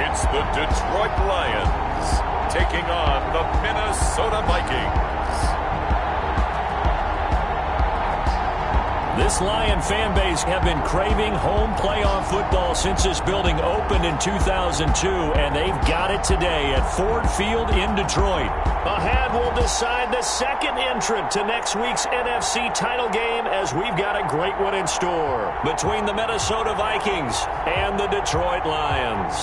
It's the Detroit Lions taking on the Minnesota Vikings. This Lion fan base have been craving home playoff football since this building opened in 2002, and they've got it today at Ford Field in Detroit. Ahead, we'll decide the second entrant to next week's NFC title game, as we've got a great one in store between the Minnesota Vikings and the Detroit Lions.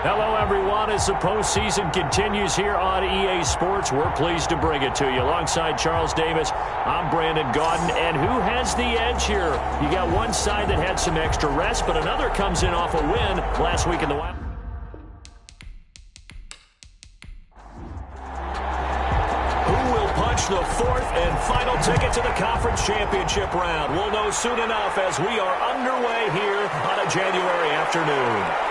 Hello, everyone. As the postseason continues here on EA Sports, we're pleased to bring it to you. Alongside Charles Davis, I'm Brandon Gaudin. And who has the edge here? You got one side that had some extra rest, but another comes in off a win last week in the Wild. Who will punch the fourth and final ticket to the conference championship round? We'll know soon enough as we are underway here on a January afternoon.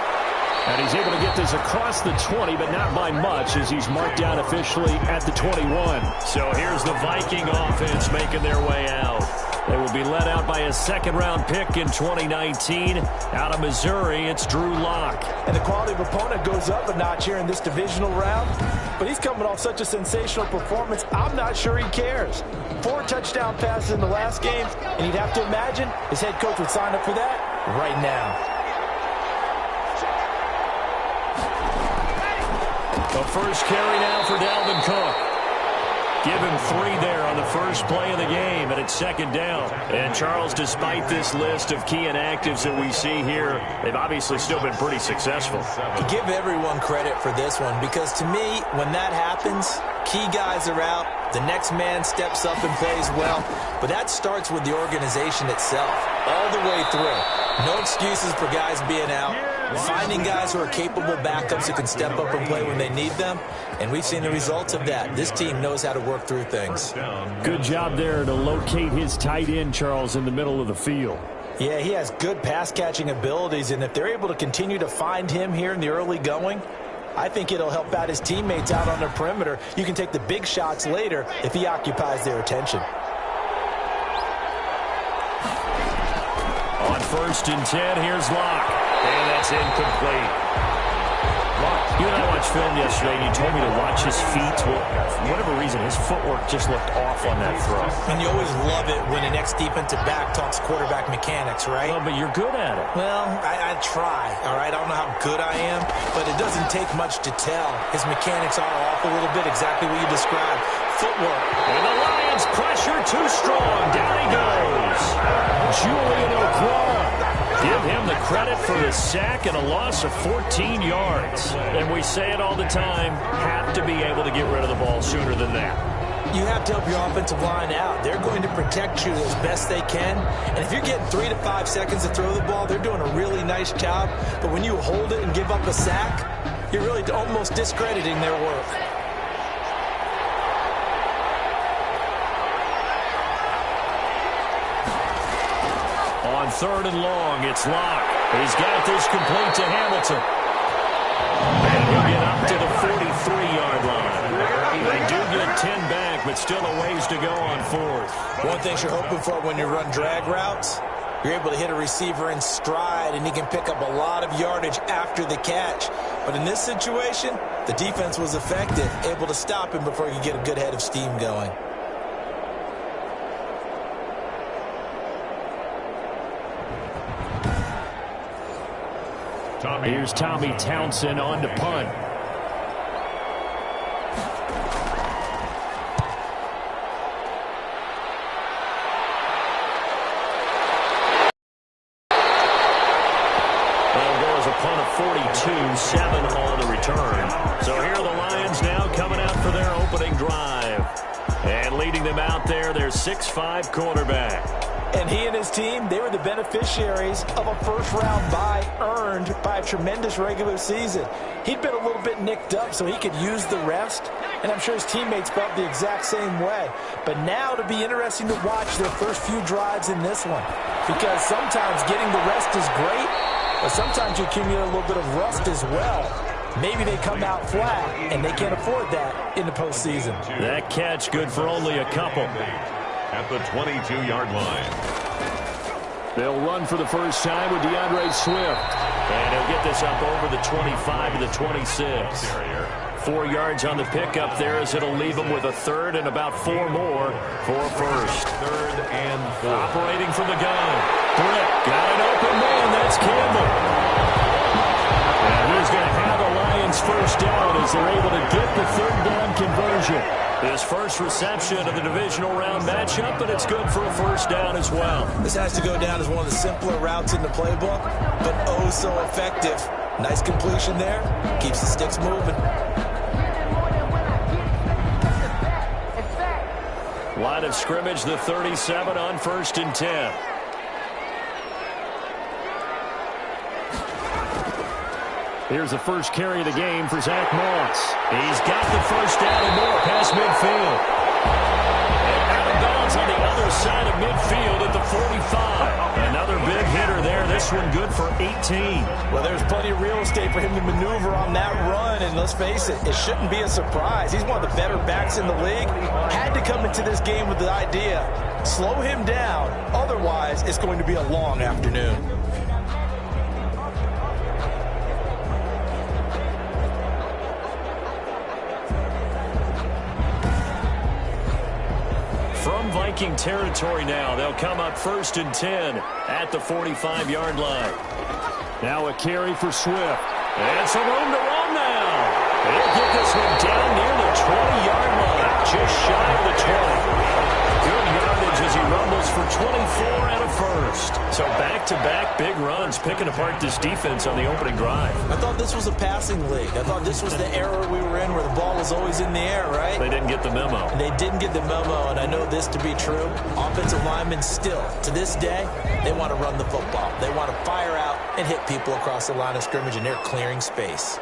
And he's able to get this across the 20, but not by much, as he's marked down officially at the 21. So here's the Viking offense making their way out. They will be led out by a second-round pick in 2019. Out of Missouri, it's Drew Lock. And the quality of opponent goes up a notch here in this divisional round. But he's coming off such a sensational performance, I'm not sure he cares. 4 touchdown passes in the last game, and you'd have to imagine his head coach would sign up for that right now. The first carry now for Dalvin Cook. Give him 3 there on the first play of the game, and it's second down. And Charles, despite this list of key inactives that we see here, they've obviously still been pretty successful. You give everyone credit for this one, because to me, when that happens, key guys are out, the next man steps up and plays well, but that starts with the organization itself, all the way through. No excuses for guys being out. Finding guys who are capable backups who can step up and play when they need them, and we've seen the results of that. This team knows how to work through things. Good job there to locate his tight end, Charles, in the middle of the field. Yeah, he has good pass-catching abilities, and if they're able to continue to find him here in the early going, I think it'll help out his teammates out on the perimeter. You can take the big shots later if he occupies their attention. On 1st and 10, here's Locke. And that's incomplete. You and I watched film yesterday, and you told me to watch his feet. Well, for whatever reason, his footwork just looked off on that throw. And you always love it when an ex-defensive back talks quarterback mechanics, right? Well, but you're good at it. Well, I try, all right? I don't know how good I am, but it doesn't take much to tell. His mechanics are off a little bit, exactly what you described. Footwork. And the Lions pressure too strong. Down he goes. Julian Okwara. Give him the credit for the sack and a loss of 14 yards. And we say it all the time, have to be able to get rid of the ball sooner than that. You have to help your offensive line out. They're going to protect you as best they can. And if you're getting 3 to 5 seconds to throw the ball, they're doing a really nice job. But when you hold it and give up a sack, you're really almost discrediting their work. On 3rd and long, it's Locke. He's got this complete to Hamilton. And he'll get up to the 43-yard line. They do get 10 back, but still a ways to go on 4th. One thing you're hoping for when you run drag routes, you're able to hit a receiver in stride, and he can pick up a lot of yardage after the catch. But in this situation, the defense was effective, able to stop him before he could get a good head of steam going. Here's Tommy Townsend on to punt. Well, there was a punt of 42, 7 on the return. So here are the Lions now coming out for their opening drive. And leading them out there, their 6'5" quarterback. And he and his team, they were the beneficiaries of a first-round bye earned by a tremendous regular season. He'd been a little bit nicked up, so he could use the rest, and I'm sure his teammates felt the exact same way. But now it'll be interesting to watch their first few drives in this one, because sometimes getting the rest is great, but sometimes you accumulate a little bit of rust as well. maybe they come out flat, and they can't afford that in the postseason. That catch good for only a couple. At the 22-yard line. They'll run for the first time with DeAndre Swift. And he'll get this up over the 25 to the 26. 4 yards on the pickup there as it'll leave him with a third and about 4 more for a first. 3rd and 4. Operating from the gun. Britt got an open man. That's Campbell. And he's going to have the Lions first down as they're able to get the 3rd down conversion. His first reception of the divisional round matchup, but it's good for a first down as well. This has to go down as one of the simpler routes in the playbook, but oh so effective. Nice completion there. Keeps the sticks moving. Line of scrimmage, the 37 on 1st and 10. Here's the first carry of the game for Zach Moss. He's got the first down and more past midfield. And out of bounds on the other side of midfield at the 45. Another big hitter there. This one good for 18. Well, there's plenty of real estate for him to maneuver on that run. And let's face it, it shouldn't be a surprise. He's one of the better backs in the league. Had to come into this game with the idea, slow him down. Otherwise, it's going to be a long afternoon. From Viking territory now, they'll come up 1st and 10 at the 45-yard line. Now a carry for Swift. And some room to run now. They'll get this one down near the 20-yard line, just shy of the 20. Good yardage as he rumbles for 24 and a first. So back-to-back big runs, picking apart this defense on the opening drive. I thought this was a passing league. I thought this was the era we were in where the ball was always in the air, right? They didn't get the memo. They didn't get the memo, and I know this to be true. Offensive linemen still, to this day, they want to run the football. They want to fire out and hit people across the line of scrimmage, and they're clearing space.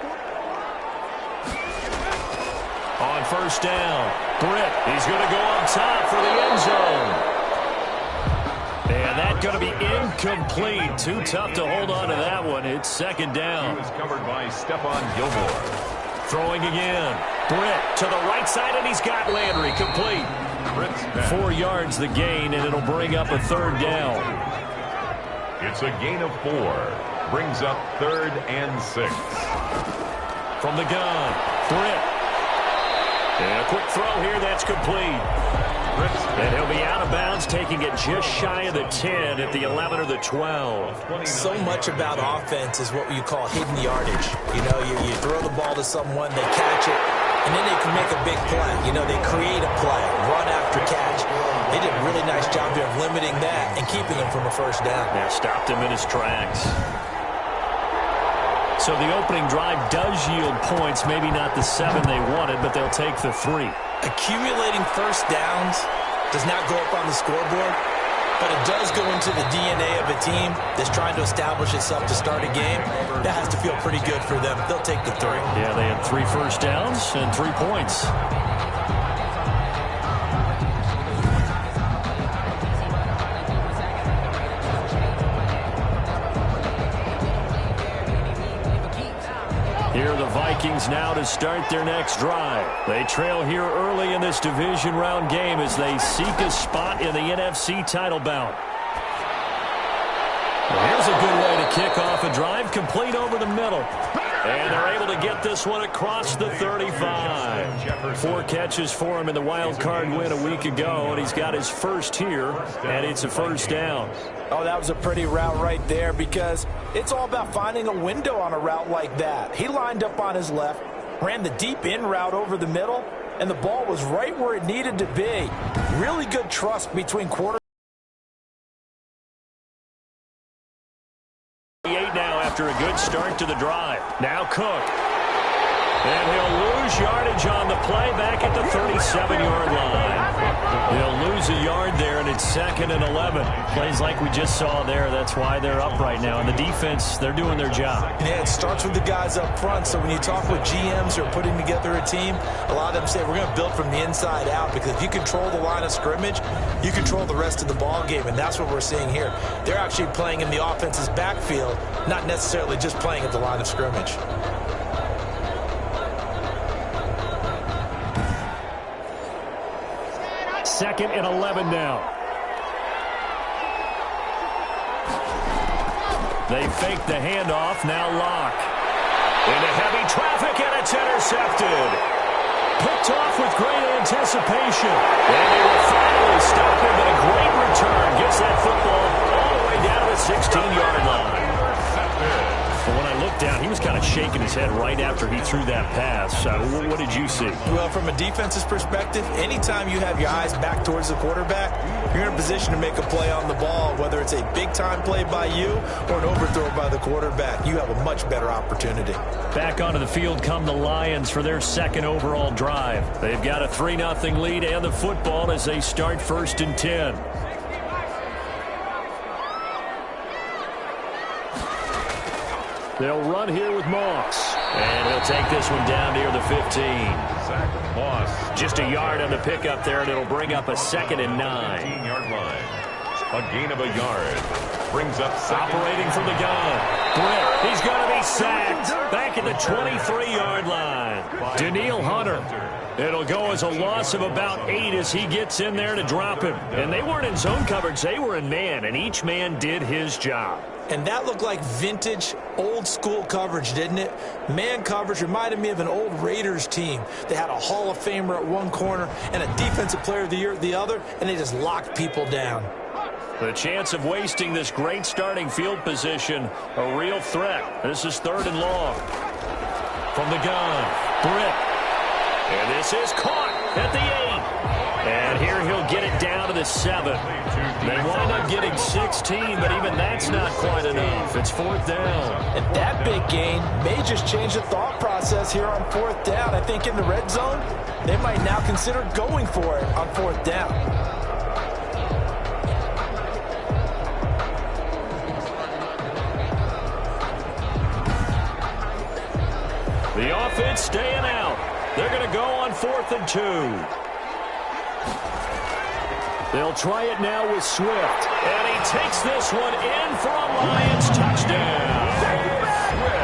On first down, Britt, he's going to go up top for the end zone. And that's going to be incomplete. Too tough to hold on to that one. It's 2nd down. He was covered by Stephon Gilmore. Throwing again. Britt to the right side, and he's got Landry complete. 4 yards the gain, and it'll bring up a 3rd down. It's a gain of 4. Brings up 3rd and 6. From the gun, Britt. And a quick throw here, that's complete. And he'll be out of bounds, taking it just shy of the 10 at the 11 or the 12. So much about offense is what you call hidden yardage. You know, you throw the ball to someone, they catch it, and then they can make a big play. You know, they create a play, run after catch. They did a really nice job here of limiting that and keeping him from a first down. Yeah, stopped him in his tracks. So the opening drive does yield points, maybe not the 7 they wanted, but they'll take the 3. Accumulating first downs does not go up on the scoreboard, but it does go into the DNA of a team that's trying to establish itself to start a game. That has to feel pretty good for them. They'll take the 3. Yeah, they had 3 first downs and 3 points. Here are the Vikings now to start their next drive. They trail here early in this division round game as they seek a spot in the NFC title bout. Well, here's a good way to kick off a drive, complete over the middle. And they're able to get this one across the 35. 4 catches for him in the wild card win a week ago, and he's got his first here, and it's a first down. Oh, that was a pretty route right there because it's all about finding a window on a route like that. He lined up on his left, ran the deep in route over the middle, and the ball was right where it needed to be. Really good trust between quarterbacks. Now after a good start to the drive. Now Cook. And he'll lose yardage on the play back at the 37-yard line. He'll lose a yard there, and it's 2nd and 11. Plays like we just saw there. That's why they're up right now. And the defense, they're doing their job. Yeah, it starts with the guys up front. So when you talk with GMs who are putting together a team, a lot of them say we're going to build from the inside out because if you control the line of scrimmage, you control the rest of the ball game, and that's what we're seeing here. They're actually playing in the offense's backfield, not necessarily just playing at the line of scrimmage. 2nd and 11 now. They fake the handoff, now Locke. Into heavy traffic, and it's intercepted. Picked off with great anticipation. And they will finally stop him, but a great return gets that football all the way down to the 16-yard line. But when I looked down, he was kind of shaking his head right after he threw that pass. What did you see? Well, from a defense's perspective, anytime you have your eyes back towards the quarterback, you're in a position to make a play on the ball, whether it's a big-time play by you or an overthrow by the quarterback. You have a much better opportunity. Back onto the field come the Lions for their 2nd overall drive. They've got a 3-0 lead and the football as they start 1st and 10. They'll run here with Moss. And he'll take this one down near the 15. Zach Moss. Just a yard on the pickup there, and it'll bring up a 2nd and 9. 15-yard line. A gain of a yard. Brings up operating from the gun. Britt, he's going to be sacked. Back at the 23-yard line. Daniil Hunter. It'll go as a loss of about 8 as he gets in there to drop him. And they weren't in zone coverage. They were in man, and each man did his job. And that looked like vintage, old-school coverage, didn't it? Man coverage reminded me of an old Raiders team. They had a Hall of Famer at one corner and a Defensive Player of the Year at the other, and they just locked people down. The chance of wasting this great starting field position, a real threat. This is 3rd and long. From the gun, Britt. And this is caught at the 8. And here he'll get it down to the 7. They wind up getting 16, but even that's not quite enough. It's 4th down. And that big gain may just change the thought process here on 4th down. I think in the red zone, they might now consider going for it on 4th down. The offense staying out. They're going to go on 4th and 2. They'll try it now with Swift. And he takes this one in for a Lions touchdown.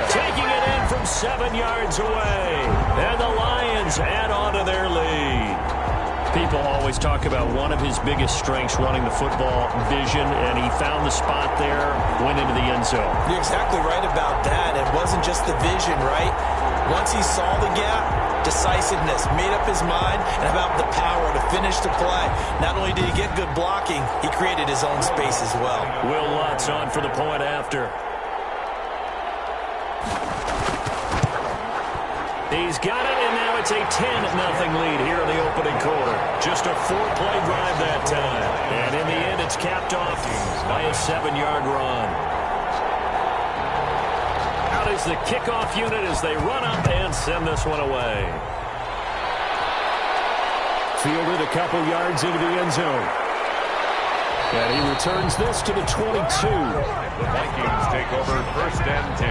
Taking it in from 7 yards away. And the Lions add on to their lead. People always talk about one of his biggest strengths running the football, vision, and he found the spot there, went into the end zone. You're exactly right about that. It wasn't just the vision, right? Once he saw the gap, decisiveness, made up his mind, and about the power to finish the play. Not only did he get good blocking, he created his own space as well. Will Lutz on for the point after. He's got it, and now it's a 10-0 lead here in the opening quarter. Just a 4-play drive that time. And in the end, it's capped off by a 7-yard run. Out is the kickoff unit as they run up and send this one away. Fielded a couple yards into the end zone. And he returns this to the 22. The Vikings take over 1st and 10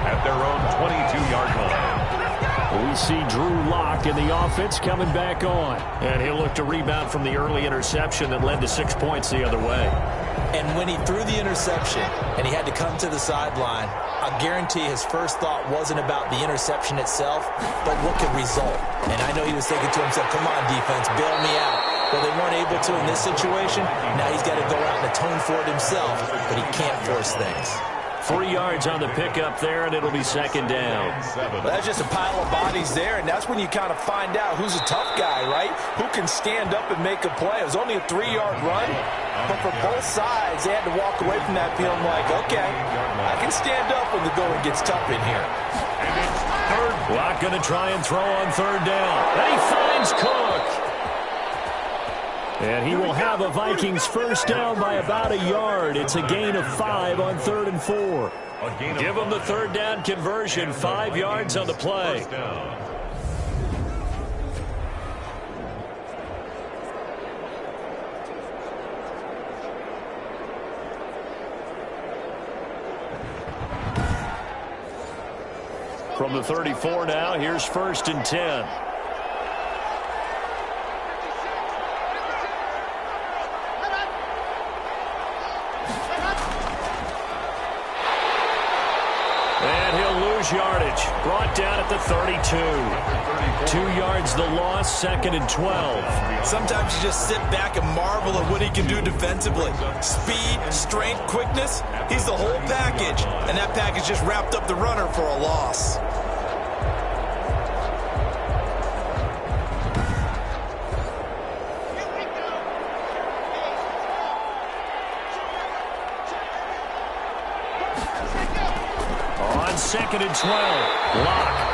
at their own 22-yard line. We see Drew Lock in the offense coming back on. And he'll look to rebound from the early interception that led to 6 points the other way. And when he threw the interception and he had to come to the sideline, I guarantee his first thought wasn't about the interception itself, but what could result. And I know he was thinking to himself, come on, defense, bail me out. Well, they weren't able to in this situation. Now he's got to go out and atone for it himself, but he can't force things. 3 yards on the pickup there, and it'll be 2nd down. Well, that's just a pile of bodies there, and that's when you kind of find out who's a tough guy, right? Who can stand up and make a play. It was only a 3-yard run, but for both sides, they had to walk away from that feeling like, okay, I can stand up when the going gets tough in here. Lock going to try and throw on 3rd down. And he finds Cook. And he will have a Vikings first down by about a yard. It's a gain of 5 on 3rd and 4. Give him the 3rd down conversion, 5 yards on the play. From the 34 now, here's 1st and 10. And he'll lose yardage. Brought down at the 32. 2 yards the loss, 2nd and 12. Sometimes you just sit back and marvel at what he can do defensively. Speed, strength, quickness, he's the whole package. And that package just wrapped up the runner for a loss. On 2nd and 12, Locke.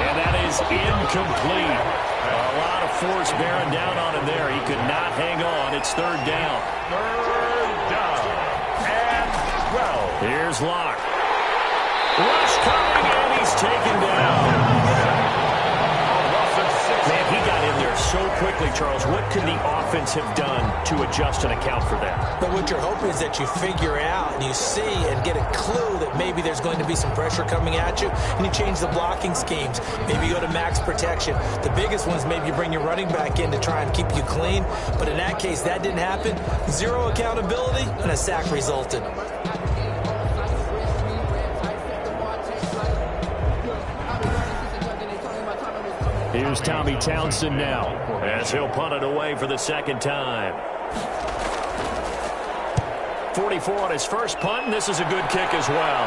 And that is incomplete. A lot of force bearing down on him there. He could not hang on. It's 3rd down. 3rd down and 12. Here's Locke. Rush coming, and he's taken down. Man, he got in there so quickly, Charles. What could the offense have done to adjust and account for that? But what you're hoping is that you figure out and you see and get a clue that maybe there's going to be some pressure coming at you, and you change the blocking schemes. Maybe you go to max protection. The biggest one is maybe you bring your running back in to try and keep you clean. But in that case, that didn't happen. 0 accountability, and a sack resulted. Here's Tommy Townsend now, as he'll punt it away for the 2nd time. 44 on his first punt, and this is a good kick as well.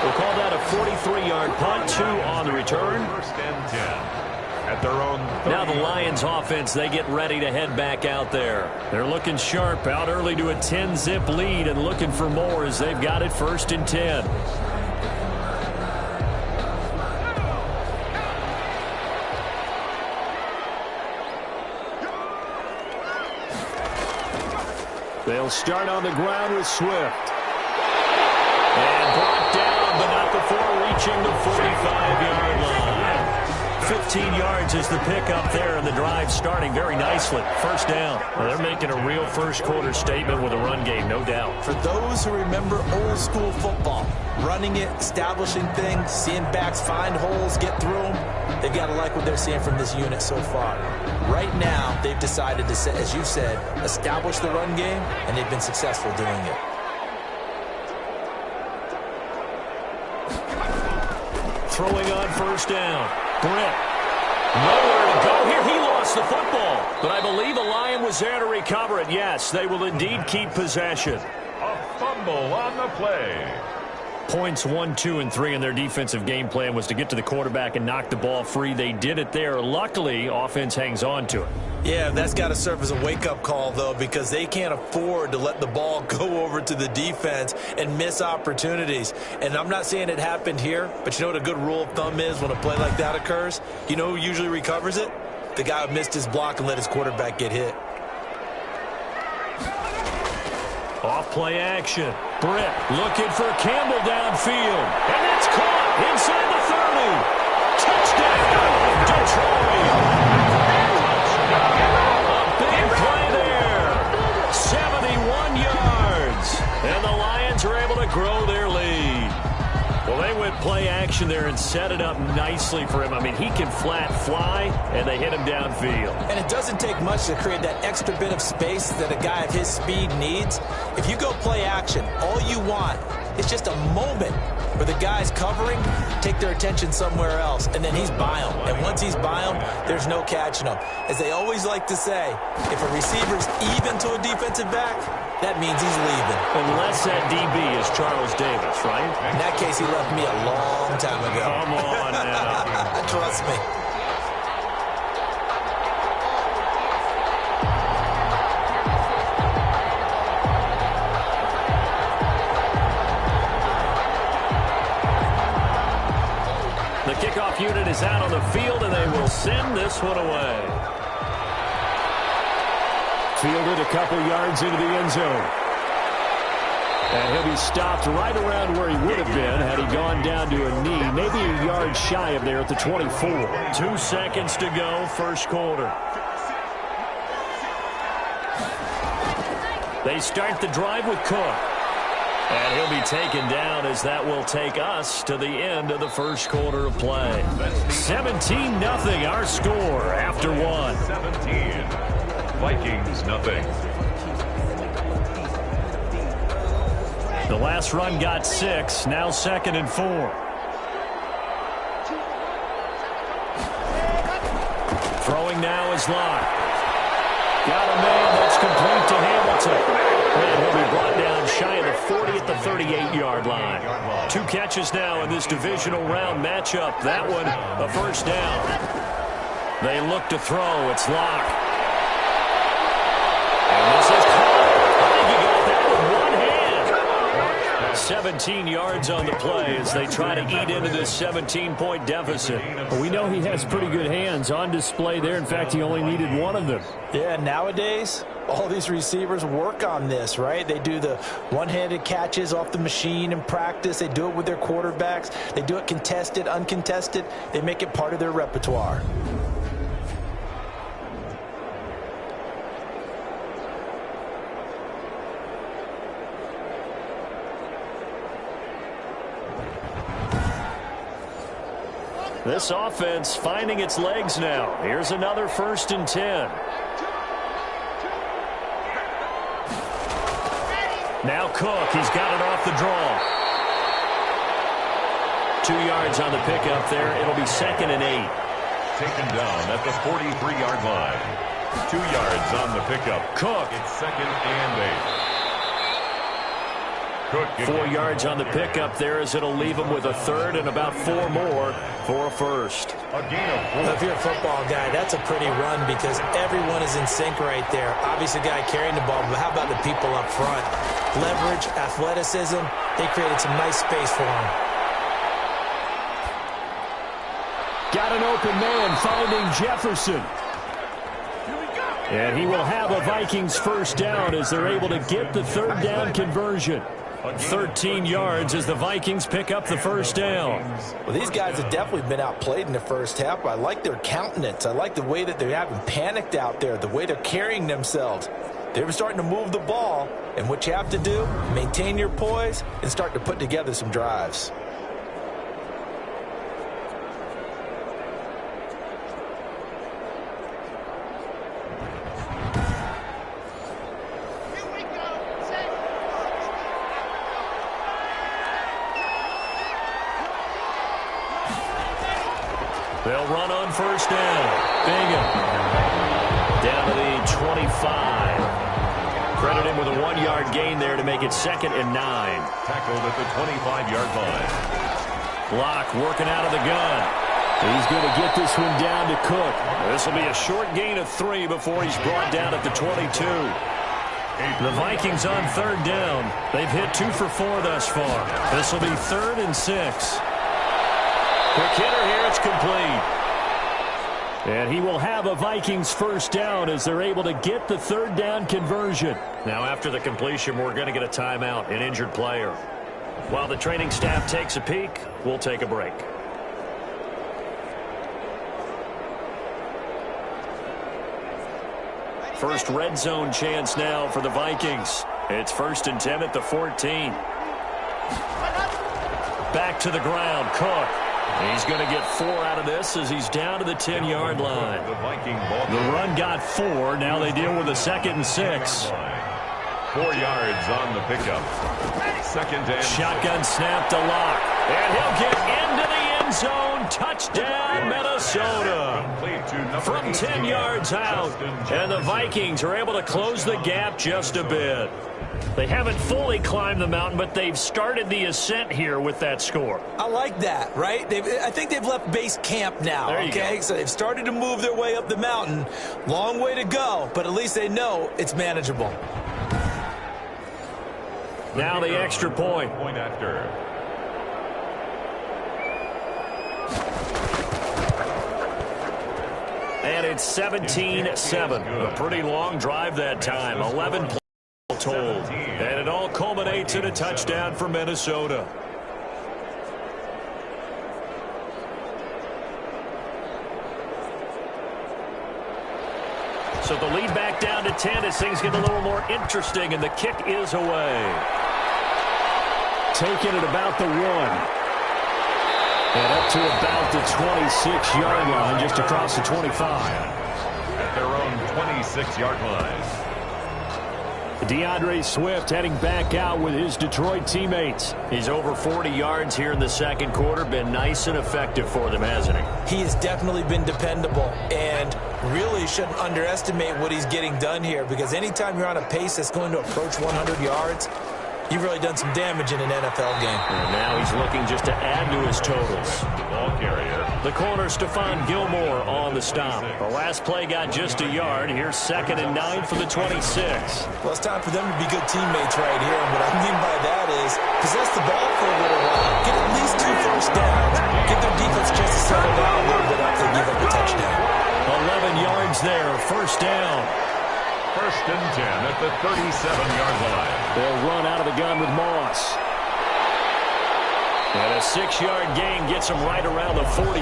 We'll call that a 43-yard punt, 2 on the return. 1st and 10 at their own 30. Now the Lions offense, they get ready to head back out there. They're looking sharp, out early to a 10-zip lead and looking for more as they've got it 1st and 10. They'll start on the ground with Swift. And brought down, but not before reaching the 45-yard line. 15 yards is the pickup there, and the drive starting very nicely. 1st down. Well, they're making a real first-quarter statement with a run game, no doubt. For those who remember old-school football, running it, establishing things, seeing backs find holes, get through them, they've got to like what they're seeing from this unit so far. Right now, they've decided to, as you said, establish the run game, and they've been successful doing it. Throwing on 1st down. Britt. Nowhere to go here. He lost the football. But I believe a Lion was there to recover it. Yes, they will indeed keep possession. A fumble on the play. Points 1, 2, and 3 in their defensive game plan was to get to the quarterback and knock the ball free. They did it there. Luckily, offense hangs on to it. Yeah, that's got to serve as a wake-up call, though, because they can't afford to let the ball go over to the defense and miss opportunities. And I'm not saying it happened here, but you know what a good rule of thumb is when a play like that occurs? You know who usually recovers it? The guy who missed his block and let his quarterback get hit. Off play action. Britt looking for Campbell downfield. And that's caught inside the 30. Touchdown, Detroit. A big play there. 71 yards. And the Lions are able to grow their lead. Well, they went play action there and set it up nicely for him. I mean, he can flat fly, and they hit him downfield. And it doesn't take much to create that extra bit of space that a guy of his speed needs. If you go play action, all you want is just a moment where the guys covering take their attention somewhere else, and then he's by them. And once he's by them, there's no catching him. As they always like to say, if a receiver's even to a defensive back, that means he's leaving. Unless that DB is Charles Davis, right? In that case, he left me a long time ago. Come on now. Trust me. The kickoff unit is out on the field, and they will send this one away. Fielded a couple yards into the end zone. And he'll be stopped right around where he would have been had he gone down to a knee, maybe a yard shy of there at the 24. 2 seconds to go, first quarter. They start the drive with Cook. And he'll be taken down as that will take us to the end of the first quarter of play. 17-0 our score after one. 17. Vikings, nothing. The last run got 6. Now 2nd and 4. Throwing now is Locke. Got a man that's complete to Hamilton. And he'll be brought down shy of the 40 at the 38-yard line. 2 catches now in this divisional round matchup. That one a first down. They look to throw. It's Locke. And this is caught. I think he got that with one hand. 17 yards on the play as they try to eat into this 17-point deficit. Well, we know he has pretty good hands on display there. In fact, he only needed one of them. Yeah, nowadays, all these receivers work on this, right? They do the one-handed catches off the machine in practice. They do it with their quarterbacks. They do it contested, uncontested. They make it part of their repertoire. This offense finding its legs now. Here's another 1st and 10. Now Cook, he's got it off the draw. 2 yards on the pickup there. It'll be 2nd and 8. Taken down at the 43-yard line. 2 yards on the pickup. Cook. It's 2nd and 8. Cook 4 yards on the pickup there as it'll leave him with a 3rd and about 4 more for a first. A gain of 4. If you're a football guy, that's a pretty run because everyone is in sync right there. Obviously, the guy carrying the ball, but how about the people up front? Leverage, athleticism, they created some nice space for him. Got an open man finding Jefferson. And he will have a Vikings first down as they're able to get the 3rd down conversion. 13 yards as the Vikings pick up the first down. Well, these guys have definitely been outplayed in the first half. I like their countenance. I like the way that they haven't panicked out there, the way they're carrying themselves. They're starting to move the ball, and what you have to do, maintain your poise and start to put together some drives. They'll run on first down. Bingham. Down to the 25. Credit him with a 1-yard gain there to make it 2nd and 9. Tackled at the 25-yard line. Locke working out of the gun. He's going to get this one down to Cook. This will be a short gain of 3 before he's brought down at the 22. The Vikings on 3rd down. They've hit 2 for 4 thus far. This will be 3rd and 6. Quick hitter here, it's complete. And he will have a Vikings first down as they're able to get the 3rd down conversion. Now after the completion, we're going to get a timeout, an injured player. While the training staff takes a peek, we'll take a break. First red zone chance now for the Vikings. It's 1st and 10 at the 14. Back to the ground, Cook. He's going to get 4 out of this as he's down to the 10-yard line. The run got 4. Now they deal with a 2nd and 6. 4 yards on the pickup. 2nd and Shotgun snap to Locke. And he'll get into the end zone. Touchdown, Minnesota. From 10 yards out. And the Vikings are able to close the gap just a bit. They haven't fully climbed the mountain, but they've started the ascent here with that score. I like that, right? I think they've left base camp now, okay? So they've started to move their way up the mountain. Long way to go, but at least they know it's manageable. Now the extra point. Point after. And it's 17-7. A pretty long drive that time. 11 plays told. And it all culminates in a touchdown for Minnesota. So the lead back down to 10 as things get a little more interesting, and the kick is away. Taking it about the 1. And up to about the 26-yard line, just across the 25. At their own 26-yard line. DeAndre Swift heading back out with his Detroit teammates. He's over 40 yards here in the second quarter. Been nice and effective for them, hasn't he? He has definitely been dependable, and really shouldn't underestimate what he's getting done here, because anytime you're on a pace that's going to approach 100 yards, you've really done some damage in an NFL game. And now he's looking just to add to his totals. The ball carrier. The corner, Stephon Gilmore, on the stop. The last play got just a yard. Here's 2nd and 9 for the 26. Well, it's time for them to be good teammates right here. And what I mean by that is possess the ball for a little while. Get at least 2 first downs. Give their defense a chance to settle down a little bit after they give up a touchdown. 11 yards there, first down. 1st and 10 at the 37-yard line. They'll run out of the gun with Moss. And a 6-yard gain gets them right around the 43.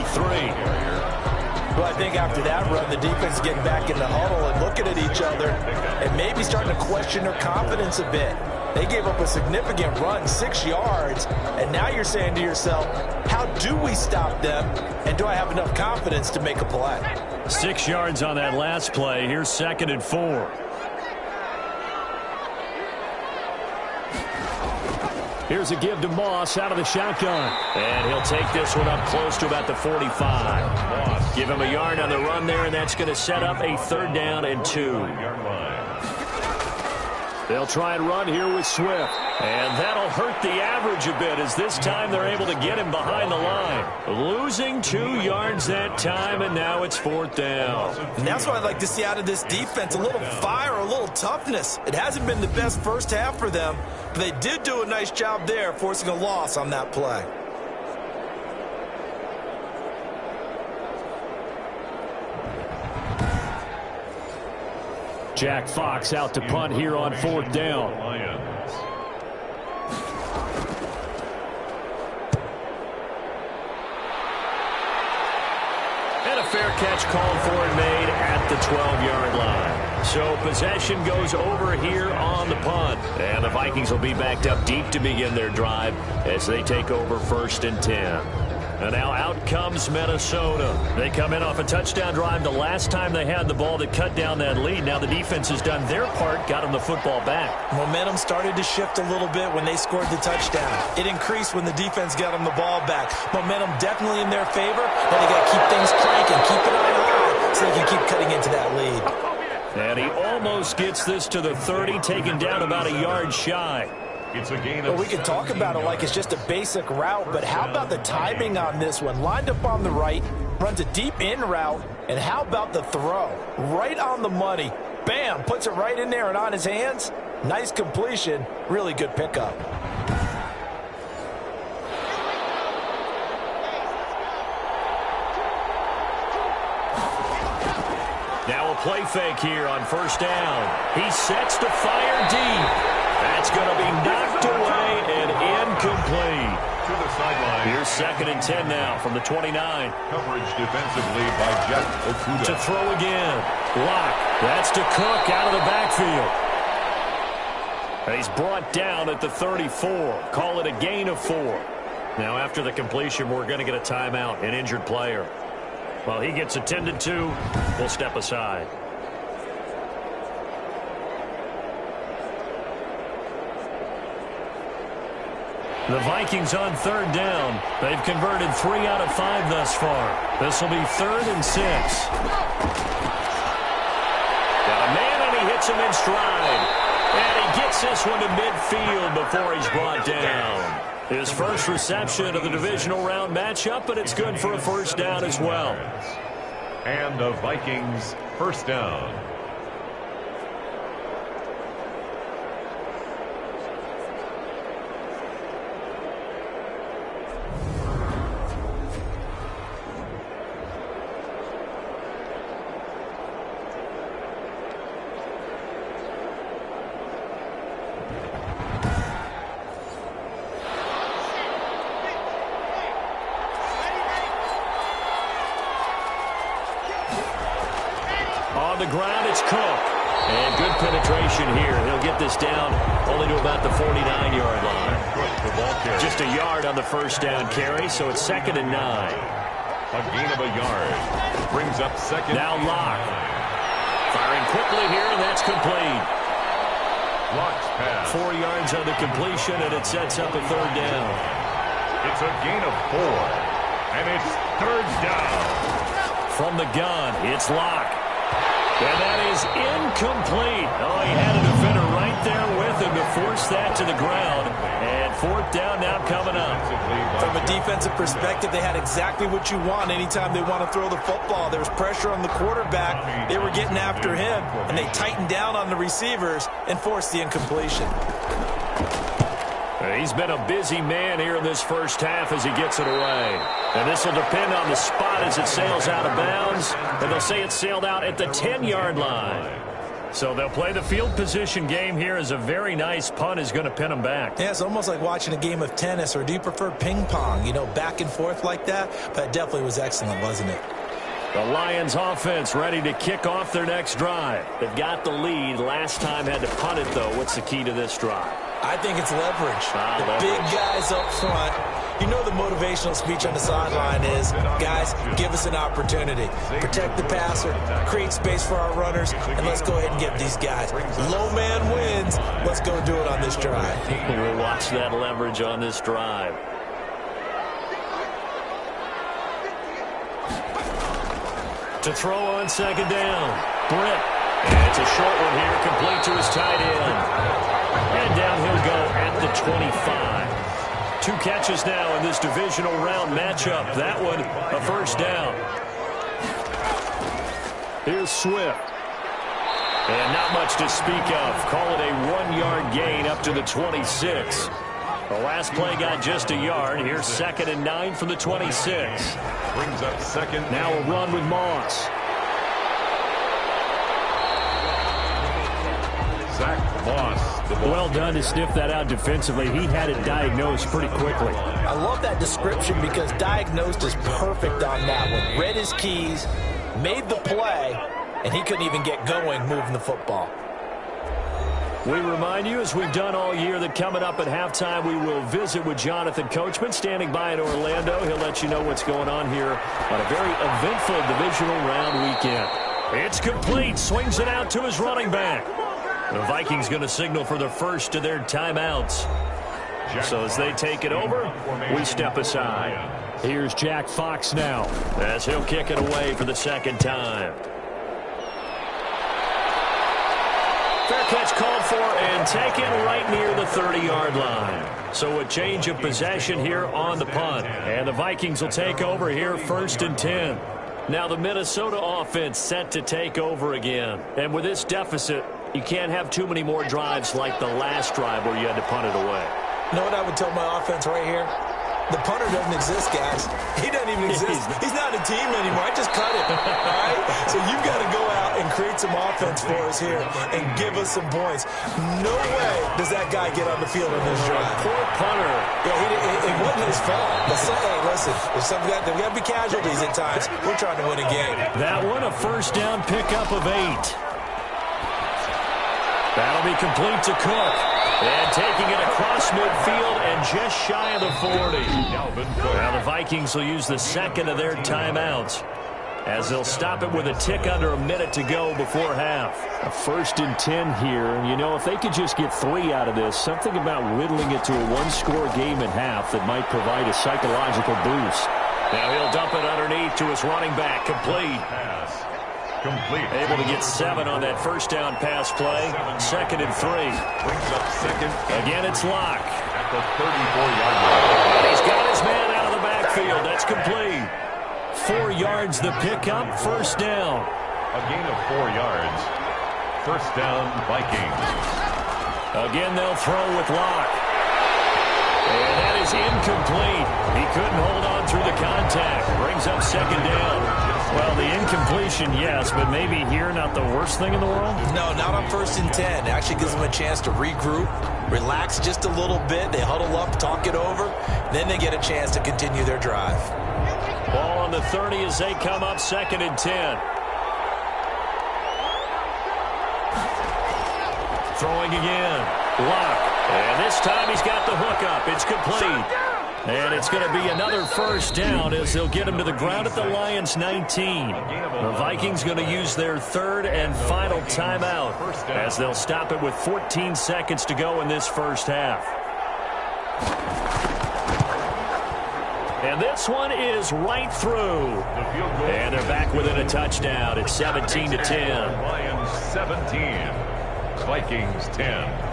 Well, I think after that run, the defense is getting back in the huddle and looking at each other and maybe starting to question their confidence a bit. They gave up a significant run, 6 yards, and now you're saying to yourself, how do we stop them, and do I have enough confidence to make a play? 6 yards on that last play. Here's 2nd and 4. Here's a give to Moss out of the shotgun. And he'll take this one up close to about the 45. Moss. Give him a yard on the run there, and that's going to set up a 3rd down and 2. They'll try and run here with Swift. And that'll hurt the average a bit, as this time they're able to get him behind the line. Losing 2 yards that time, and now it's 4th down. And that's what I'd like to see out of this defense, a little fire, a little toughness. It hasn't been the best first half for them, but they did do a nice job there, forcing a loss on that play. Jack Fox out to punt here on 4th down. And a fair catch called for and made at the 12-yard line. So possession goes over here on the punt. And the Vikings will be backed up deep to begin their drive as they take over 1st and 10. And now out comes Minnesota. They come in off a touchdown drive the last time they had the ball that cut down that lead. Now the defense has done their part, got them the football back. Momentum started to shift a little bit when they scored the touchdown. It increased when the defense got them the ball back. Momentum definitely in their favor. Now they got to keep things cranking, keep it on high so they can keep cutting into that lead. And he almost gets this to the 30, taken down about a yard shy. It's a gain Well, of we can talk about it like it's just a basic route, but how about the timing on this one? Lined up on the right, runs a deep in route, and how about the throw? Right on the money. Bam, puts it right in there and on his hands. Nice completion, really good pickup. Now a play fake here on 1st down. He sets to fire deep. That's going to be knocked away and incomplete. to the sideline. Here's 2nd and 10 now from the 29. Coverage defensively by Jeff Okuda. To throw again. Lock. That's to Cook out of the backfield. And he's brought down at the 34. Call it a gain of 4. Now after the completion, we're going to get a timeout, an injured player. While he gets attended to, we'll step aside. The Vikings on 3rd down. They've converted 3 out of 5 thus far. This will be 3rd and 6. Got a man, and he hits him in stride. And he gets this one to midfield before he's brought down. His first reception of the divisional round matchup, but it's good for a 1st down as well. And the Vikings 1st down. The ground, it's Cook. And good penetration here. He'll get this down only to about the 49-yard line. Just a yard on the 1st down carry, so it's 2nd and 9. A gain of a yard. Brings up 2nd. Now Locke. Firing quickly here, and that's complete. Blocked pass. 4 yards on the completion, and it sets up a third down. It's a gain of 4. And it's third down. From the gun, it's Locke. And that is incomplete. Oh, he had a defender right there with him to force that to the ground. And fourth down now coming up. From a defensive perspective, they had exactly what you want anytime they want to throw the football. There was pressure on the quarterback. They were getting after him, and they tightened down on the receivers and forced the incompletion. He's been a busy man here in this first half as he gets it away. And this will depend on the spot as it sails out of bounds. And they'll say it sailed out at the 10-yard line. So they'll play the field position game here as a very nice punt is going to pin them back. Yeah, it's almost like watching a game of tennis, or do you prefer ping pong? You know, back and forth like that? But it definitely was excellent, wasn't it? The Lions offense ready to kick off their next drive. They've got the lead. Last time had to punt it, though. What's the key to this drive? I think it's leverage. Leverage. Big guys up front. You know the motivational speech on the sideline is, guys, give us an opportunity. Protect the passer, create space for our runners, and let's go ahead and get these guys. Low man wins. Let's go do it on this drive. We'll watch that leverage on this drive. To throw on second down, Britt. And it's a short one here, complete to his tight end. And down he'll go at the 25. 2 catches now in this divisional round matchup. That one, a first down. Here's Swift. And not much to speak of. Call it a 1-yard gain up to the 26. The last play got just a yard. Here's 2nd and 9 from the 26. Brings up second. Now a run with Moss. Zach Moss. Well done to sniff that out defensively. He had it diagnosed pretty quickly. I love that description because diagnosed is perfect on that one. Read his keys, made the play, and he couldn't even get going moving the football. We remind you, as we've done all year, that coming up at halftime, we will visit with Jonathan Coachman, standing by in Orlando. He'll let you know what's going on here on a very eventful divisional round weekend. It's complete. Swings it out to his running back. The Vikings going to signal for the first of their timeouts. So as they take it over, we step aside. Here's Jack Fox now as he'll kick it away for the second time. Fair catch called for and taken right near the 30-yard line. So a change of possession here on the punt. And the Vikings will take over here 1st and 10. Now the Minnesota offense set to take over again. And with this deficit, you can't have too many more drives like the last drive where you had to punt it away. You know what I would tell my offense right here? The punter doesn't exist, guys. He doesn't even exist. He's not a team anymore. I just cut him. All right? So you've got to go out and create some offense for us here and give us some points. No way does that guy get on the field on this drive. Poor punter. Yeah, it wasn't his fault. But hey, listen, there's got to be casualties at times. We're trying to win a game. That one, a first down pickup of 8. That'll be complete to Cook. And taking it across midfield and just shy of the 40. Now the Vikings will use the second of their timeouts as they'll stop it with a tick under a minute to go before half. A 1st and 10 here. You know, if they could just get 3 out of this, something about whittling it to a 1-score game at half that might provide a psychological boost. Now he'll dump it underneath to his running back. Complete. Complete. Able to get 7 on that first down pass play. 2nd and 3. Brings up second. Again, it's Locke. At the 34-yard line. He's got his man out of the backfield. That's complete. 4 yards the pickup. First down. A gain of 4 yards. First down, Vikings. Again, they'll throw with Locke. And that is incomplete. He couldn't hold on through the contact. Brings up second down. Well, the incompletion, yes, but maybe here not the worst thing in the world? No, not on 1st and 10. It actually gives them a chance to regroup, relax just a little bit. They huddle up, talk it over. Then they get a chance to continue their drive. Ball on the 30 as they come up 2nd and 10. Throwing again. Locke. And this time he's got the hook up. It's complete. And it's going to be another first down as they'll get him to the ground at the Lions' 19. The Vikings going to use their third and final timeout as they'll stop it with 14 seconds to go in this first half. And this one is right through. And they're back within a touchdown. It's 17-10. Lions 17, Vikings 10.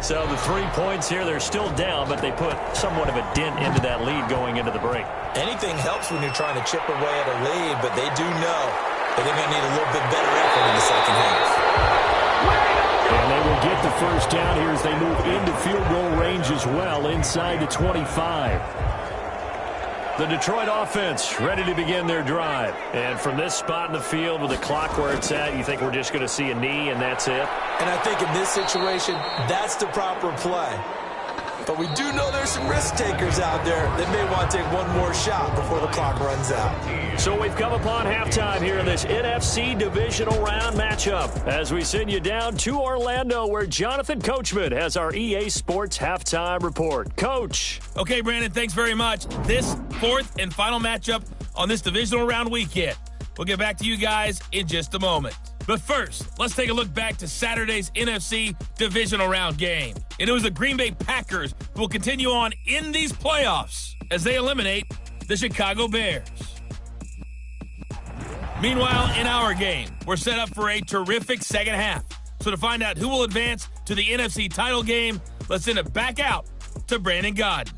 So the 3 points here, they're still down, but they put somewhat of a dent into that lead going into the break. Anything helps when you're trying to chip away at a lead, but they do know that they're going to need a little bit better effort in the second half. And they will get the first down here as they move into field goal range as well, inside the 25. The Detroit offense ready to begin their drive. And from this spot in the field with the clock where it's at, you think we're just going to see a knee and that's it? And I think in this situation, that's the proper play. But we do know there's some risk takers out there that may want to take one more shot before the clock runs out. So we've come upon halftime here in this NFC divisional round matchup as we send you down to Orlando where Jonathan Coachman has our EA Sports halftime report. Coach. Okay, Brandon, thanks very much. This fourth and final matchup on this divisional round weekend. We'll get back to you guys in just a moment. But first, let's take a look back to Saturday's NFC divisional round game. And it was the Green Bay Packers who will continue on in these playoffs as they eliminate the Chicago Bears. Meanwhile, in our game, we're set up for a terrific second half. So to find out who will advance to the NFC title game, let's send it back out to Brandon Godden.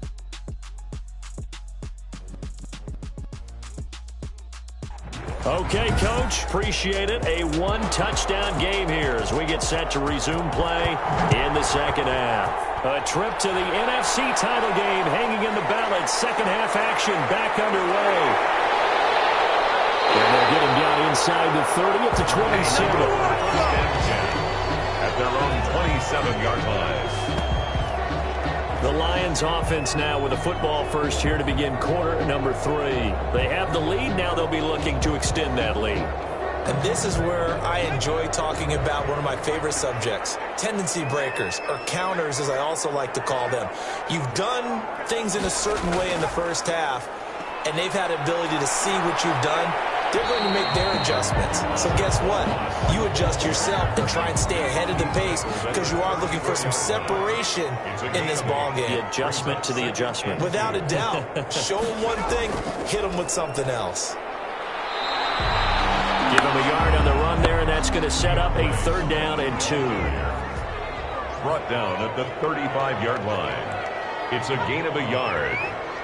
Okay, Coach, appreciate it. A one-touchdown game here as we get set to resume play in the second half. A trip to the NFC title game hanging in the balance. Second half action back underway. And they'll get him down inside the 30 at the 27. At their own 27-yard line. The Lions offense now with a football first here to begin quarter number 3. They have the lead. Now they'll be looking to extend that lead. And this is where I enjoy talking about one of my favorite subjects, tendency breakers, or counters as I also like to call them. You've done things in a certain way in the first half, and they've had the ability to see what you've done. They're going to make their adjustments. So guess what? You adjust yourself and try and stay ahead of the pace because you are looking for some separation in this ball game. The adjustment to the adjustment. Without a doubt. Show them one thing, hit them with something else. Give them a yard on the run there, and that's going to set up a third down and 2. Brought down at the 35-yard line. It's a gain of a yard.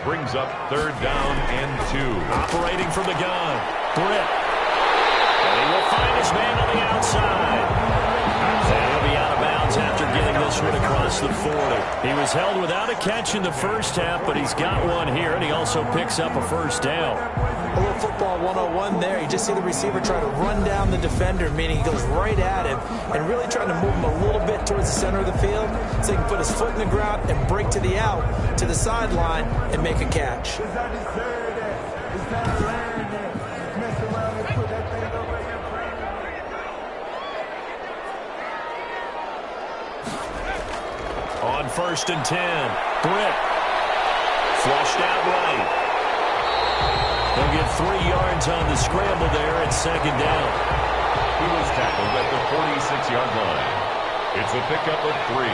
Brings up third down and 2. Operating from the gun, Britt. And he will find his man on the outside. And he'll be out of bounds after getting this one across the 40. He was held without a catch in the first half, but he's got one here, and he also picks up a first down. A little football 101 there. You just see the receiver try to run down the defender, meaning he goes right at him and really trying to move him a little bit towards the center of the field so he can put his foot in the ground and break to the out, to the sideline, and make a catch. On 1st and 10, Britt. Flushed out right. They'll get 3 yards on the scramble there at second down. He was tackled at the 46-yard line. It's a pickup of 3.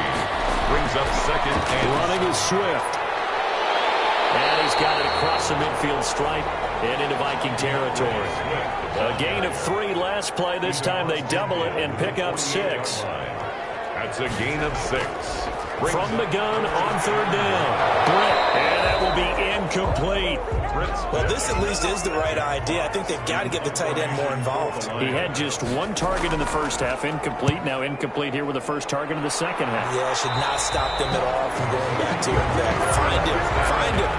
Brings up second and... Running is Swift. And he's got it across the midfield stripe and into Viking territory. A gain of 3 last play. This time they double it and pick up 6. That's a gain of 6. From the gun on third down. Britt. And that will be incomplete. Well, this at least is the right idea. I think they've got to get the tight end more involved. He had just 1 target in the first half. Incomplete. Now incomplete here with the first target of the second half. Yeah, should not stop them at all from going back to him. Find him. Find him.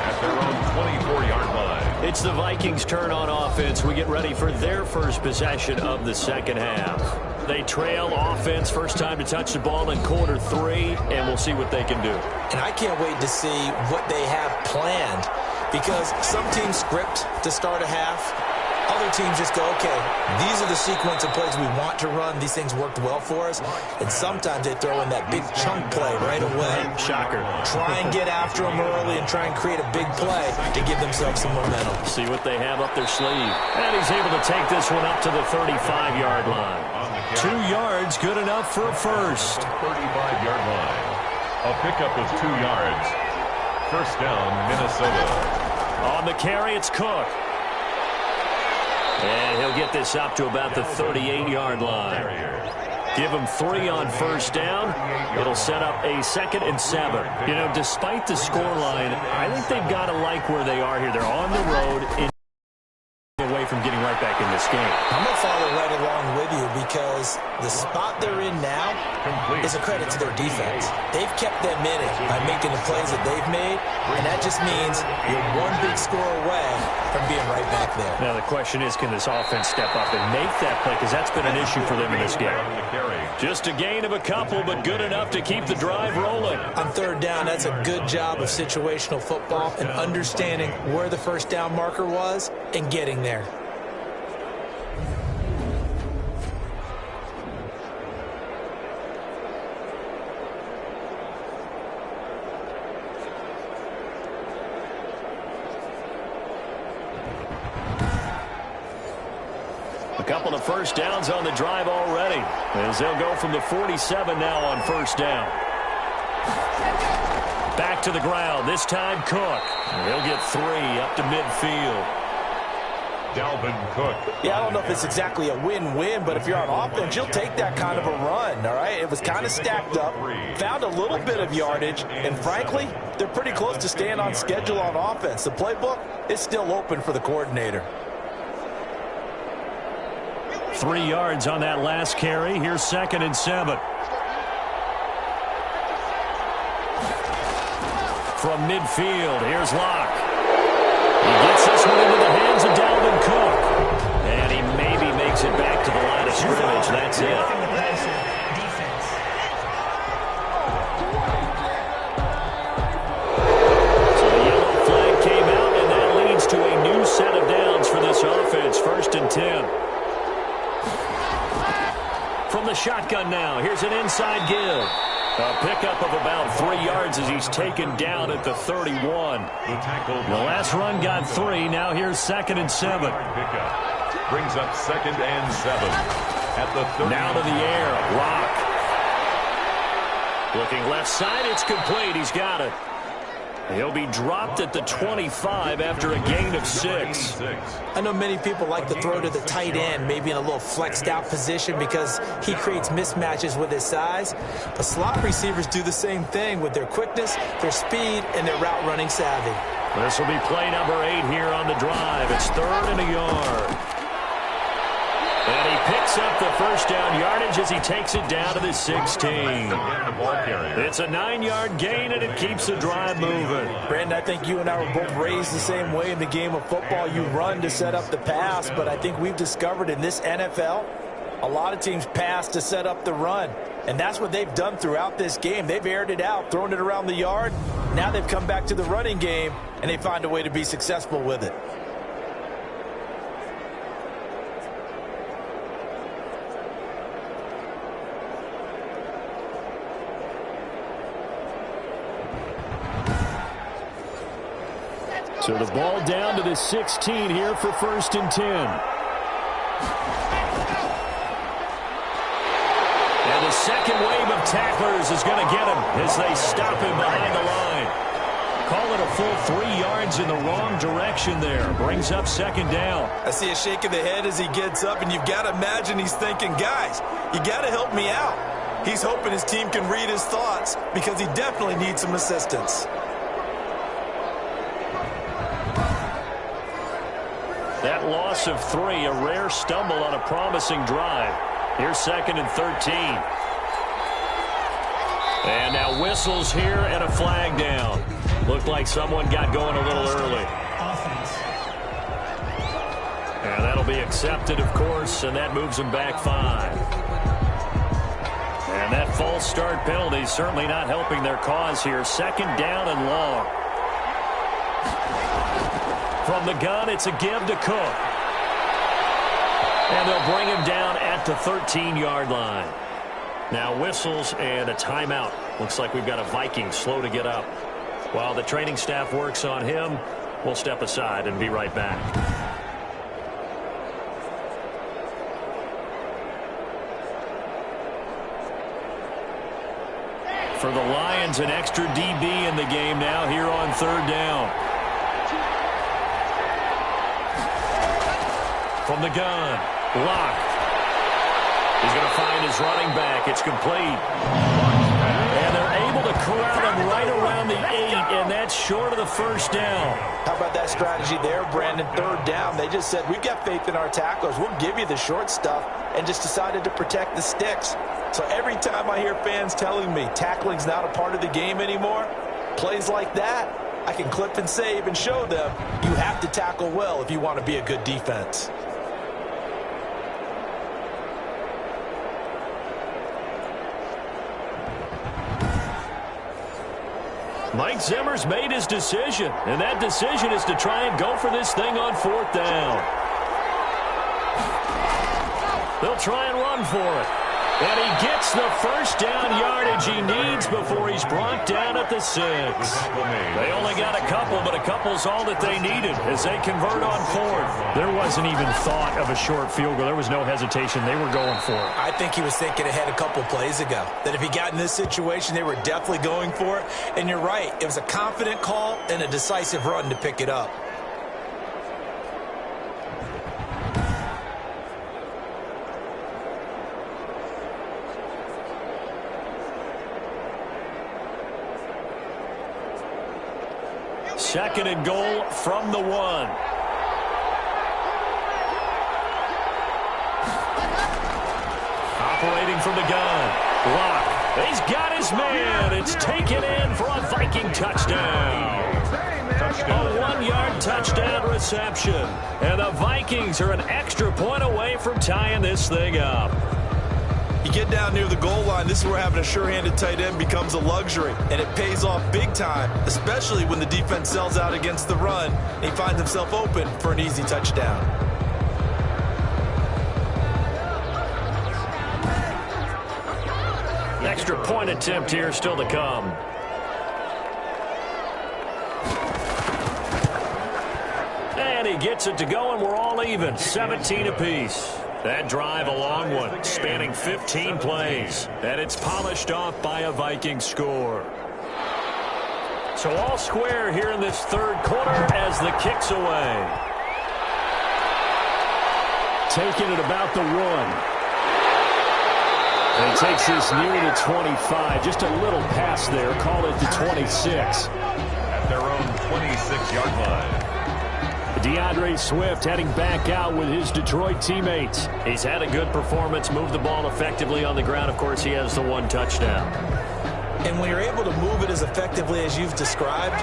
At their own 24-yard line. It's the Vikings' turn on offense. We get ready for their first possession of the second half. They trail offense, first time to touch the ball in quarter 3, and we'll see what they can do. And I can't wait to see what they have planned because some teams script to start a half, Other teams just go, okay, these are the sequence of plays we want to run. These things worked well for us. And sometimes they throw in that big chunk play right away. Shocker. Try and get after them early and try and create a big play to give themselves some momentum. See what they have up their sleeve. And he's able to take this one up to the 35-yard line. 2 yards, good enough for a first. 35-yard line. A pickup of 2 yards. First down, Minnesota. On the carry, it's Cook. And he'll get this up to about the 38-yard line. Give him 3 on first down. It'll set up a 2nd and 7. You know, despite the scoreline, I think they've got to like where they are here. They're on the road away from getting right back in this game. I'm going to follow right along with you because the spot they're in now is a credit to their defense. They've kept them in it by making the plays that they've made, and that just means you're one big score away from being right back there. Now the question is, can this offense step up and make that play? Because that's been an issue for them in this game. Just a gain of a couple, but good enough to keep the drive rolling. On third down, that's a good job of situational football and understanding where the first down marker was and getting there. A couple of first downs on the drive already, as they'll go from the 47 now on first down. Back to the ground, this time Cook. They'll get 3 up to midfield. Dalvin Cook. Yeah, I don't know if it's exactly a win-win, but if you're on offense, you'll take that kind of a run, all right? It was kind of stacked up, found a little bit of yardage, and frankly, they're pretty close to staying on schedule on offense. The playbook is still open for the coordinator. 3 yards on that last carry. Here's 2nd and 7. From midfield, here's Locke. He gets this one into the hands of Dalvin Cook. And he maybe makes it back to the line of scrimmage. That's it. So the yellow flag came out, and that leads to a new set of downs for this offense. 1st and 10. From the shotgun now, here's an inside give. A pickup of about 3 yards as he's taken down at the 31. The last run got 3. Now here's 2nd and 7. Pickup brings up 2nd and 7 at the 30. Now to the air, Locke. Looking left side, it's complete. He's got it. He'll be dropped at the 25 after a gain of 6. I know many people like to throw to the tight end, maybe in a little flexed out position because he creates mismatches with his size. But slot receivers do the same thing with their quickness, their speed, and their route running savvy. This will be play number 8 here on the drive. It's 3rd and a yard. And he picks up the first down yardage as he takes it down to the 16. It's a 9-yard gain, and it keeps the drive moving. Brandon, I think you and I were both raised the same way in the game of football. You run to set up the pass, but I think we've discovered in this NFL, a lot of teams pass to set up the run. And that's what they've done throughout this game. They've aired it out, thrown it around the yard. Now they've come back to the running game, and they find a way to be successful with it. So the ball down to the 16 here for 1st and 10. And the second wave of tacklers is going to get him as they stop him behind the line. Call it a full 3 yards in the wrong direction there. Brings up 2nd down. I see a shake of the head as he gets up, and you've got to imagine he's thinking, guys, you got to help me out. He's hoping his team can read his thoughts because he definitely needs some assistance. That loss of 3, a rare stumble on a promising drive. Here's 2nd and 13. And now whistles here and a flag down. Looked like someone got going a little early. And that'll be accepted, of course, and that moves him back 5. And that false start penalty is certainly not helping their cause here. 2nd down and long. From the gun, it's a give to Cook. And they'll bring him down at the 13-yard line. Now whistles and a timeout. Looks like we've got a Viking slow to get up. While the training staff works on him, we'll step aside and be right back. For the Lions, an extra DB in the game now here on third down. From the gun, Locke. He's going to find his running back. It's complete. And they're able to corral him right around the 8, and that's short of the first down. How about that strategy there, Brandon? Third down, they just said, we've got faith in our tacklers. We'll give you the short stuff, and just decided to protect the sticks. So every time I hear fans telling me tackling's not a part of the game anymore, plays like that, I can clip and save and show them you have to tackle well if you want to be a good defense. Mike Zimmer's made his decision, and that decision is to try and go for this thing on fourth down. They'll try and run for it. And he gets the first down yardage he needs before he's brought down at the 6. They only got a couple, but a couple's all that they needed as they convert on fourth. There wasn't even thought of a short field goal. There was no hesitation. They were going for it. I think he was thinking ahead a couple plays ago, that if he got in this situation, they were definitely going for it. And you're right, it was a confident call and a decisive run to pick it up. Second and goal from the 1. Operating from the gun. Locke. He's got his man. It's taken in for a Viking touchdown. A 1-yard touchdown reception. And the Vikings are an extra point away from tying this thing up. You get down near the goal line, this is where having a sure-handed tight end becomes a luxury, and it pays off big time, especially when the defense sells out against the run, and he finds himself open for an easy touchdown. Extra point attempt here still to come. And he gets it to go, and we're all even, 17 apiece. That drive, a long one, spanning 15 plays. And it's polished off by a Viking score. So all square here in this third quarter as the kick's away. Taking it about the 1. And he takes this near the 25. Just a little pass there. Call it the 26. At their own 26-yard line. DeAndre Swift heading back out with his Detroit teammates. He's had a good performance, moved the ball effectively on the ground. Of course, he has the 1 touchdown. And when you're able to move it as effectively as you've described,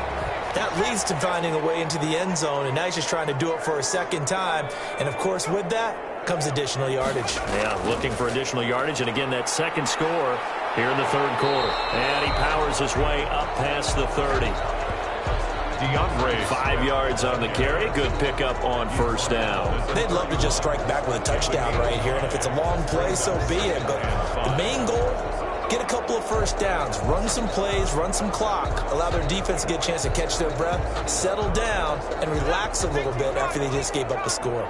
that leads to finding a way into the end zone, and now he's just trying to do it for a second time. And, of course, with that comes additional yardage. Yeah, looking for additional yardage, and again, that second score here in the third quarter. And he powers his way up past the 30. DeAndre. 5 yards on the carry. Good pickup on first down. They'd love to just strike back with a touchdown right here, and if it's a long play, so be it. But the main goal, get a couple of first downs, run some plays, run some clock, allow their defense to get a chance to catch their breath, settle down, and relax a little bit after they just gave up the score.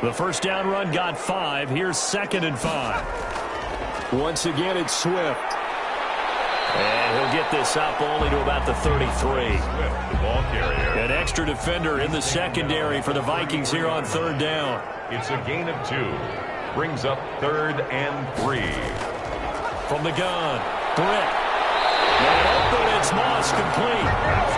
The first down run got 5. Here's 2nd and 5. Once again, it's Swift. And he'll get this up only to about the 33. The ball carrier. An extra defender in the secondary for the Vikings here on third down. It's a gain of 2. Brings up 3rd and 3. From the gun, Britt. And open, it's Moss complete.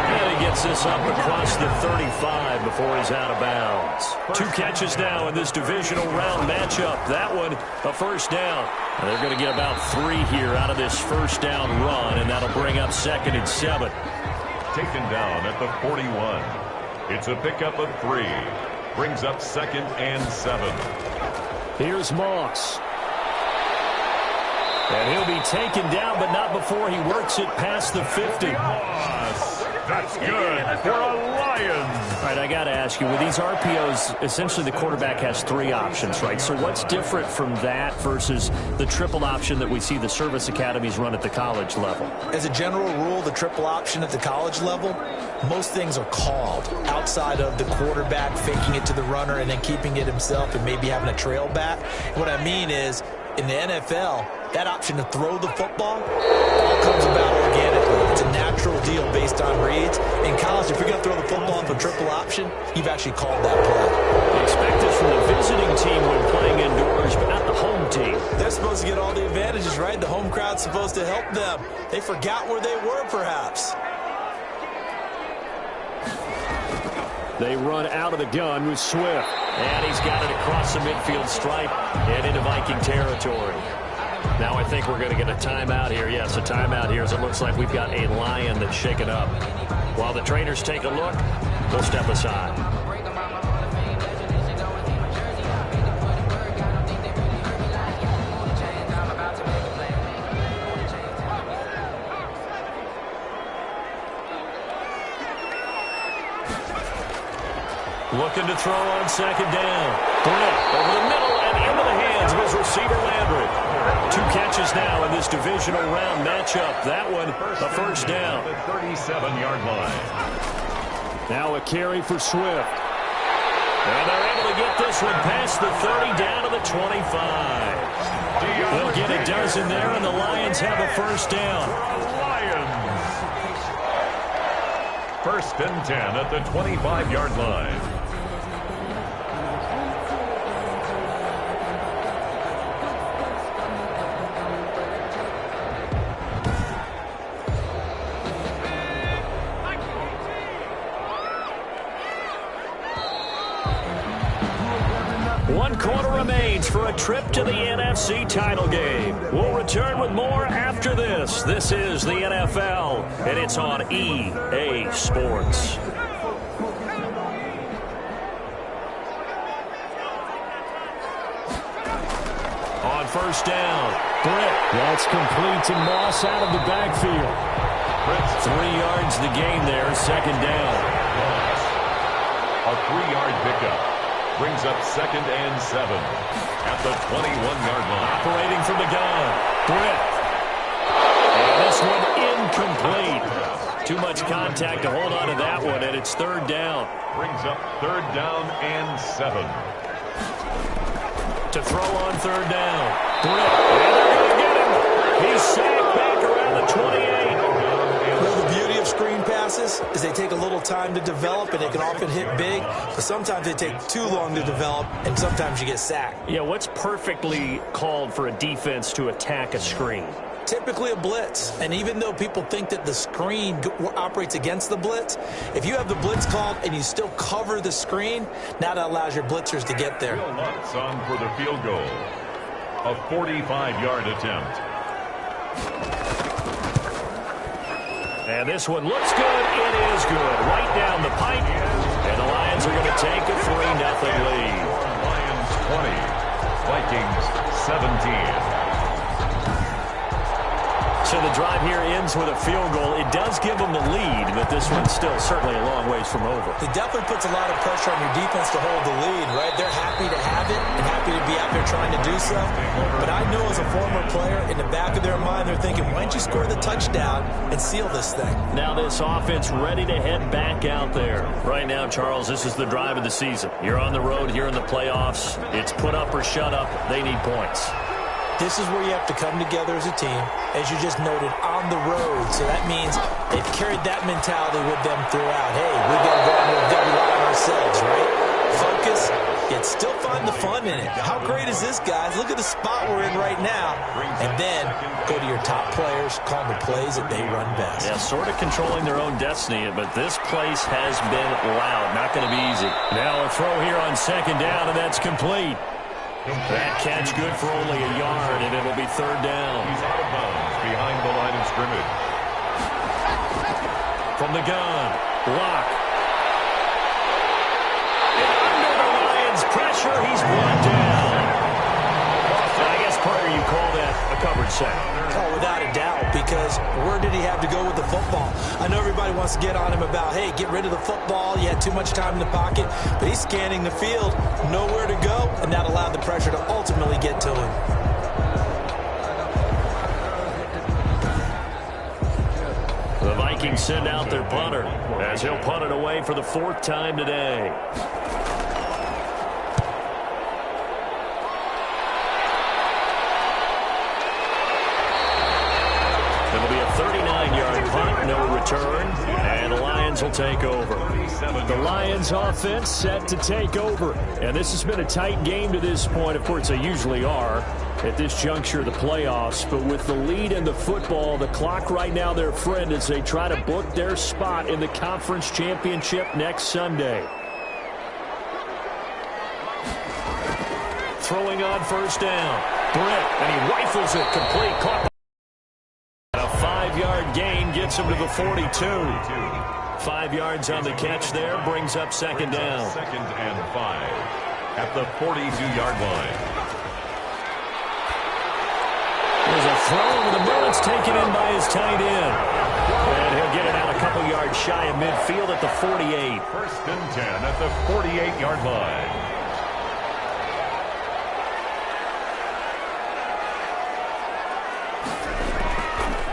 And he gets this up across the 35 before he's out of bounds. 2 catches now in this divisional round matchup. That one, a first down. And they're going to get about 3 here out of this first down run, and that'll bring up 2nd and 7. Taken down at the 41. It's a pickup of 3. Brings up 2nd and 7. Here's Moss. And he'll be taken down, but not before he works it past the 50. That's good for a Lions. All right, I got to ask you, with these RPOs, essentially the quarterback has 3 options, right? So what's different from that versus the triple option that we see the service academies run at the college level? As a general rule, the triple option at the college level, most things are called outside of the quarterback faking it to the runner and then keeping it himself and maybe having a trail back. What I mean is, in the NFL, that option to throw the football all comes about organically. It's a natural deal based on reads. In college, if you're going to throw the football for triple option, you've actually called that play. They expect this from the visiting team when playing indoors, but not the home team. They're supposed to get all the advantages, right? The home crowd's supposed to help them. They forgot where they were, perhaps. They run out of the gun with Swift. And he's got it across the midfield stripe and into Viking territory. Now I think we're going to get a timeout here. Yes, a timeout here as it looks like we've got a Lion that's shaken up. While the trainers take a look, we'll step aside. Looking to throw on second down. Brett over the middle and into the hands of his receiver Landry. 2 catches now in this divisional round matchup. That one a first down. The 37-yard line. Now a carry for Swift. And they're able to get this one past the 30 down to the 25. They'll get a dozen there, and the Lions have a first down. Lions. First and 10 at the 25-yard line. One quarter remains for a trip to the NFC title game. We'll return with more after this. This is the NFL, and it's on EA Sports. On first down, Britt. That's complete to Moss out of the backfield. 3 yards the gain there, second down. A 3-yard pickup. Brings up second and 7 at the 21-yard line. Operating from the gun. Britt. And this one incomplete. Too much contact to hold on to that one, and it's third down. Brings up third down and 7. To throw on third down. Britt. And they're going to get him. He's sacked back around the 28. Well, the beauty of screen passes is they take a little time to develop, and they can often hit big, but sometimes they take too long to develop, and sometimes you get sacked. Yeah, what's perfectly called for a defense to attack a screen? Typically a blitz, and even though people think that the screen operates against the blitz, if you have the blitz called and you still cover the screen, now that allows your blitzers to get there. Will Lutz on for the field goal. A 45-yard attempt. And this one looks good. It is good. Right down the pipe. And the Lions are going to take a 3-0 lead. Lions 20. Vikings 17. So the drive here ends with a field goal. It does give them the lead, but this one's still certainly a long ways from over. It definitely puts a lot of pressure on your defense to hold the lead, right? They're happy to have it and happy to be out there trying to do so. But I know as a former player, in the back of their mind, they're thinking, why don't you score the touchdown and seal this thing? Now this offense ready to head back out there. Right now, Charles, this is the drive of the season. You're on the road here in the playoffs. It's put up or shut up. They need points. This is where you have to come together as a team, as you just noted, on the road. So that means they've carried that mentality with them throughout. Hey, we've got to go out and we've got to rely on ourselves, right? Focus, yet still find the fun in it. How great is this, guys? Look at the spot we're in right now. And then go to your top players, call the plays that they run best. Yeah, sort of controlling their own destiny, but this place has been loud. Not going to be easy. Now a throw here on second down, and that's complete. That catch good for only a yard, and it'll be third down. He's out of bounds behind the line of scrimmage. From the gun, Block. And under the Lions' pressure, he's brought down. I guess, Parker, you call that a covered sack. Oh, without a doubt, because is, where did he have to go with the football? I know everybody wants to get on him about, hey, get rid of the football. You had too much time in the pocket. But he's scanning the field, nowhere to go, and that allowed the pressure to ultimately get to him. The Vikings send out their punter as he'll punt it away for the 4th time today. It'll be a 39-yard punt, no return, and the Lions will take over. The Lions offense set to take over, and this has been a tight game to this point. Of course, they usually are at this juncture of the playoffs, but with the lead in the football, the clock right now their friend as they try to book their spot in the conference championship next Sunday. Throwing on first down. Britt, and he rifles it complete. Caught. A 5-yard gain gets him to the 42. 5 yards on the catch there, brings up second down. 2nd and 5 at the 42-yard line. There's a throw over the middle. It's taken in by his tight end. And he'll get it out a couple yards shy of midfield at the 48. 1st and 10 at the 48-yard line.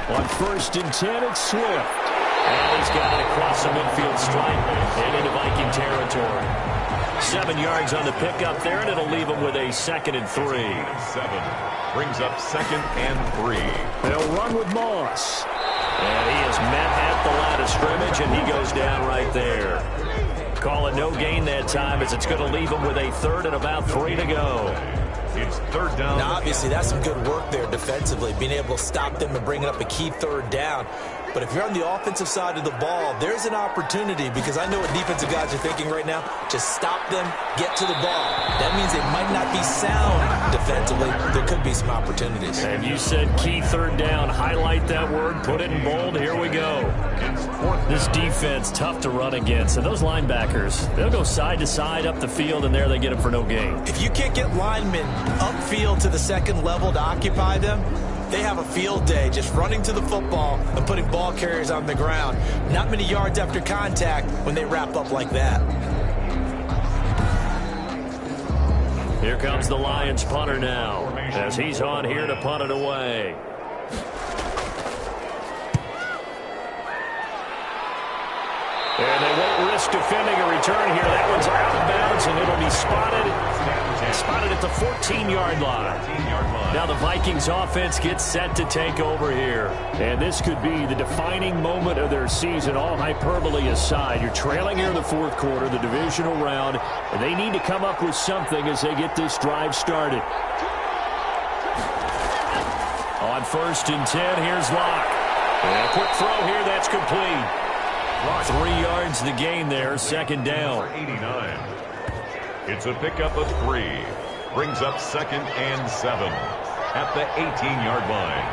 On 1st and 10, it's Swift. And he's got it across the midfield stripe and into Viking territory. 7 yards on the pickup there, and it'll leave him with a 2nd and 3. 7 brings up 2nd and 3. They'll run with Moss. And he is met at the line of scrimmage, and he goes down right there. Call it no gain that time as it's going to leave him with a 3rd and about 3 to go. It's 3rd down. Now, obviously, that's some good work there defensively, being able to stop them and bringing up a key 3rd down. But if you're on the offensive side of the ball, there's an opportunity, because I know what defensive guys are thinking right now. Just stop them, get to the ball. That means they might not be sound defensively. There could be some opportunities. And you said key 3rd down. Highlight that word. Put it in bold. Here we go. This defense, tough to run against. And those linebackers, they'll go side to side up the field, and there they get them for no gain. If you can't get linemen upfield to the 2nd level to occupy them, they have a field day just running to the football and putting ball carriers on the ground. Not many yards after contact when they wrap up like that. Here comes the Lions punter now as he's on here to punt it away. And they won't risk defending a return here. That one's out of bounds, and it'll be spotted at the 14-yard line. Now the Vikings offense gets set to take over here. And this could be the defining moment of their season, all hyperbole aside. You're trailing here in the 4th quarter, the divisional round, and they need to come up with something as they get this drive started. On 1st and 10, here's Locke. And a quick throw here, that's complete. 3 yards the gain there, 2nd down. 89. It's a pickup of 3. Brings up 2nd and 7 at the 18-yard line.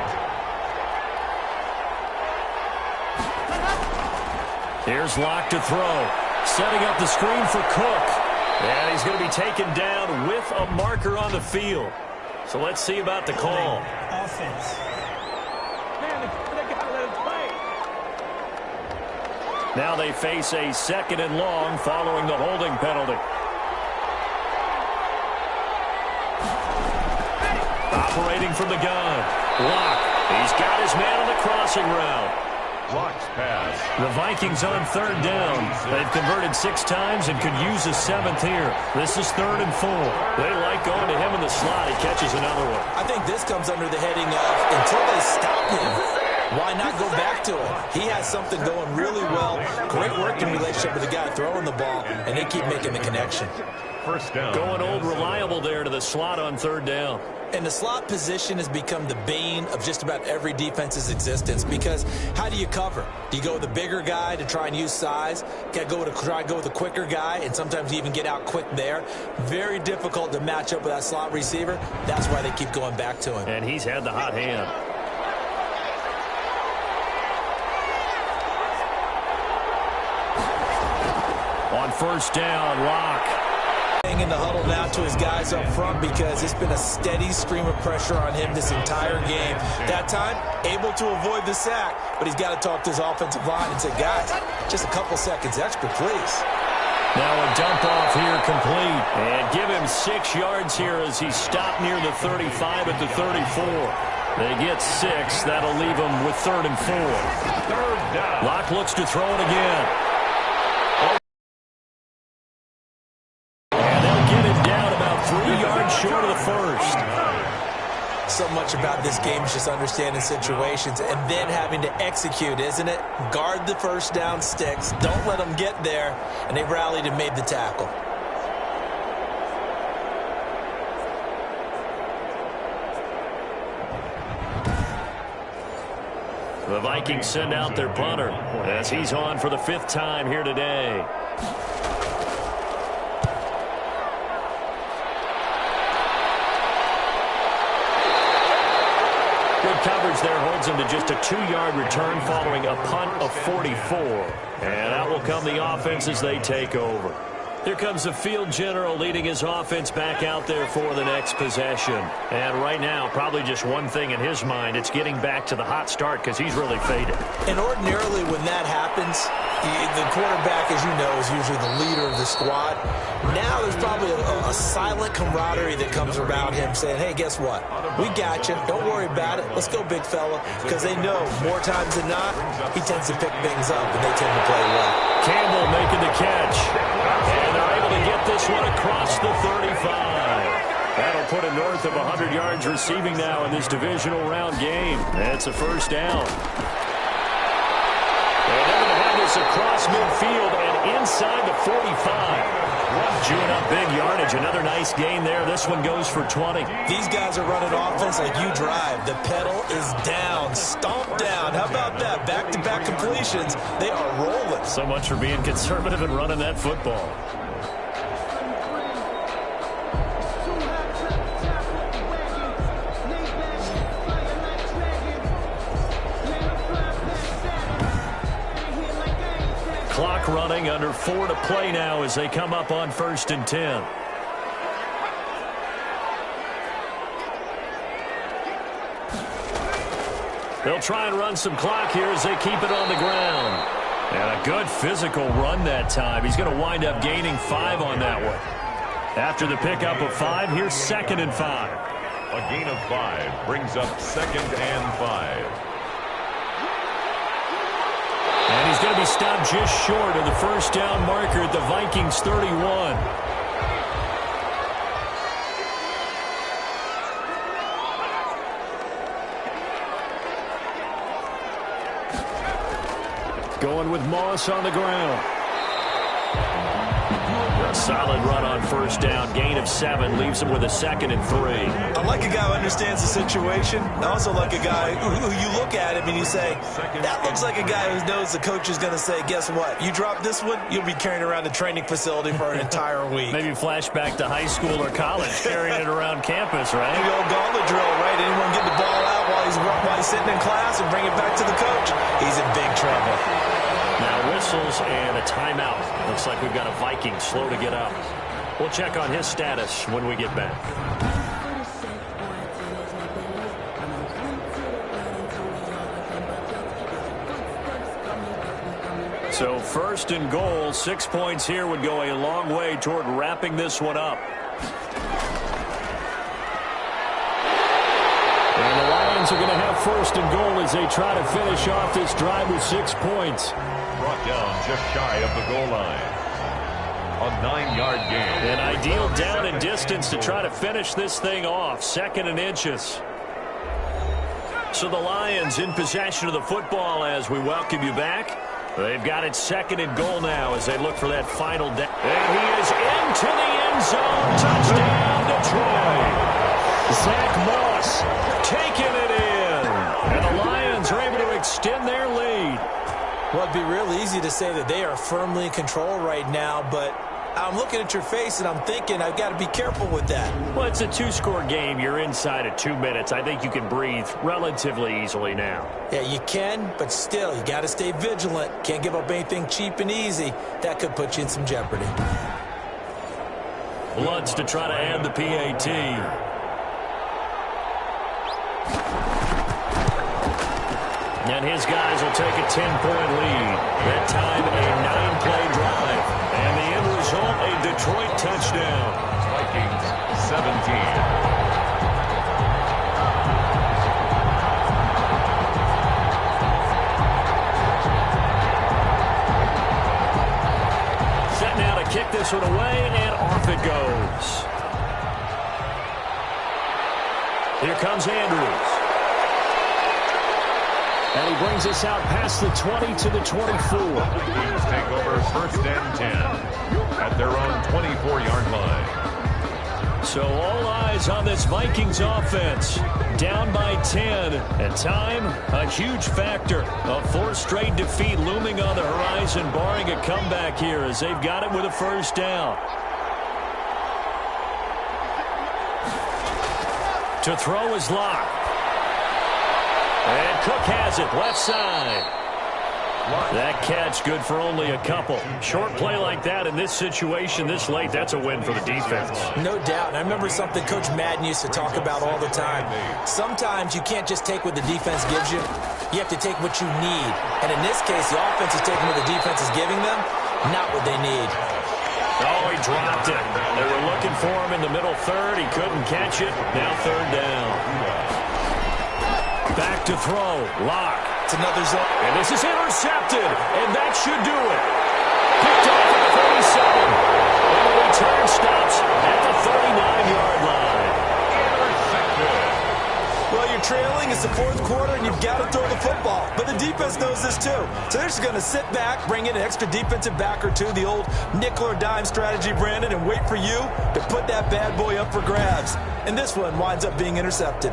Here's Locke to throw. Setting up the screen for Cook. And he's going to be taken down with a marker on the field. So let's see about the call. Offense. Now they face a 2nd and long following the holding penalty. Operating from the gun. Locke. He's got his man on the crossing route. Locke's pass. The Vikings on 3rd down. They've converted 6 times and could use a 7th here. This is 3rd and 4. They like going to him in the slot. He catches another one. I think this comes under the heading of until they stop him, why not go back to him? He has something going really well. Great working relationship with the guy throwing the ball, and they keep making the connection. 1st down. Going old reliable there to the slot on 3rd down. And the slot position has become the bane of just about every defense's existence, because how do you cover? Do you go with a bigger guy to try and use size? Got to try to go with a quicker guy, and sometimes you even get out quick there. Very difficult to match up with that slot receiver. That's why they keep going back to him. And he's had the hot hand. On 1st down, Locke. saying in the huddle now to his guys up front because it's been a steady stream of pressure on him this entire game. That time, able to avoid the sack, but he's got to talk to his offensive line and say, guys, just a couple seconds extra, please. Now a dump off here complete. And give him 6 yards here as he stopped near the 35 at the 34. They get 6. That'll leave them with 3rd and 4. Third down. Locke looks to throw it again. And they'll get it down about 3 yards short of the first. So much about this game is just understanding situations and then having to execute, isn't it? Guard the first down sticks. Don't let them get there. And they rallied and made the tackle. The Vikings send out their punter as he's on for the 5th time here today. Good coverage there holds him to just a 2-yard return following a punt of 44. And out will come the offense as they take over. Here comes the field general leading his offense back out there for the next possession. And right now, probably just one thing in his mind. It's getting back to the hot start because he's really faded. And ordinarily when that happens, the quarterback, as you know, is usually the leader of the squad. Now there's probably a silent camaraderie that comes around him saying, hey, guess what? We got you. Don't worry about it. Let's go, big fella. Because they know more times than not, he tends to pick things up and they tend to play well. Campbell making the catch. And they're able to get this one across the 35. That'll put him north of 100 yards receiving now in this divisional round game. That's a first down. And they're going to have this across midfield and inside the 45. Chewing up big yardage. Another nice gain there. This one goes for 20. These guys are running offense like you drive. The pedal is down, stomped down. How about that? Back-to-back completions. They are rolling. So much for being conservative and running that football. Clock running, under 4 to play now as they come up on 1st and 10. They'll try and run some clock here as they keep it on the ground. And a good physical run that time. He's going to wind up gaining 5 on that one. After the pickup of 5, here's 2nd and 5. A gain of 5 brings up 2nd and 5. And he's going to be stopped just short of the first down marker at the Vikings 31. Going with Moss on the ground. A solid run on first down. Gain of 7 leaves him with a 2nd and 3. I like a guy who understands the situation. I also like a guy who you look at him and you say, that looks like a guy who knows the coach is going to say, guess what? You drop this one, you'll be carrying around the training facility for an entire week. Maybe flashback to high school or college, carrying it around campus, right? The old gauntlet drill, right? Anyone get the ball out while he's sitting in class and bring it back to the coach? He's in big trouble. Now whistles and a timeout. Looks like we've got a Viking slow to get up. We'll check on his status when we get back. So 1st and goal, 6 points here would go a long way toward wrapping this one up. And the Lions are going to have 1st and goal as they try to finish off this drive with 6 points. Brought down just shy of the goal line. A 9-yard gain. An ideal down and distance to try to finish this thing off. 2nd and inches. So the Lions in possession of the football as we welcome you back. They've got it 2nd and goal now as they look for that final down. And he is into the end zone. Touchdown, Detroit. Zach Moss taking it in. And the Lions are able to extend their lead. Well, it'd be real easy to say that they are firmly in control right now, but I'm looking at your face and I'm thinking I've got to be careful with that. Well, it's a 2-score game. You're inside of 2 minutes. I think you can breathe relatively easily now. Yeah, you can, but still, you got to stay vigilant. Can't give up anything cheap and easy. That could put you in some jeopardy. Lutz to try to add the PAT. And his guys will take a 10-point lead. That time, a 9-play drive. And the end result, a Detroit touchdown. Vikings 17. Kick this one away, and off it goes. Here comes Andrews. And he brings us out past the 20 to the 24. The Vikings take over first and 10 at their own 24-yard line. So all eyes on this Vikings offense. Down by 10. And time, a huge factor. A fourth straight defeat looming on the horizon, barring a comeback here as they've got it with a first down. To throw is Locke. And Cook has it, left side. That catch good for only a couple. Short play like that in this situation this late, that's a win for the defense. No doubt. And I remember something Coach Madden used to talk about all the time. Sometimes you can't just take what the defense gives you. You have to take what you need. And in this case, the offense is taking what the defense is giving them, not what they need. Oh, he dropped it. They were looking for him in the middle third. He couldn't catch it. Now third down. Back to throw. Locke. It's another zone. And this is intercepted. And that should do it. Picked off at the 37. And the return stops at the 39-yard line. Intercepted. Well, you're trailing. It's the fourth quarter, and you've got to throw the football. But the defense knows this, too. So they're just going to sit back, bring in an extra defensive back or two, the old nickel or dime strategy, Brandon, and wait for you to put that bad boy up for grabs. And this one winds up being intercepted.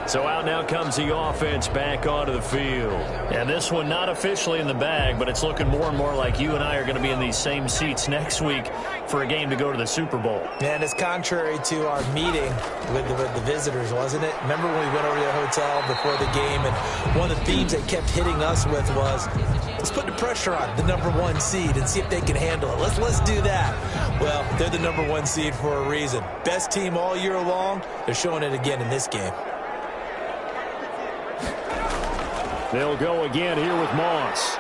So out now comes the offense back onto the field. And this one not officially in the bag, but it's looking more and more like you and I are going to be in these same seats next week for a game to go to the Super Bowl. Man, it's contrary to our meeting with the visitors, wasn't it? Remember when we went over to the hotel before the game, and one of the themes they kept hitting us with was, let's put the pressure on the #1 seed and see if they can handle it. Let's do that. Well, they're the #1 seed for a reason. Best team all year long. They're showing it again in this game. They'll go again here with Moss.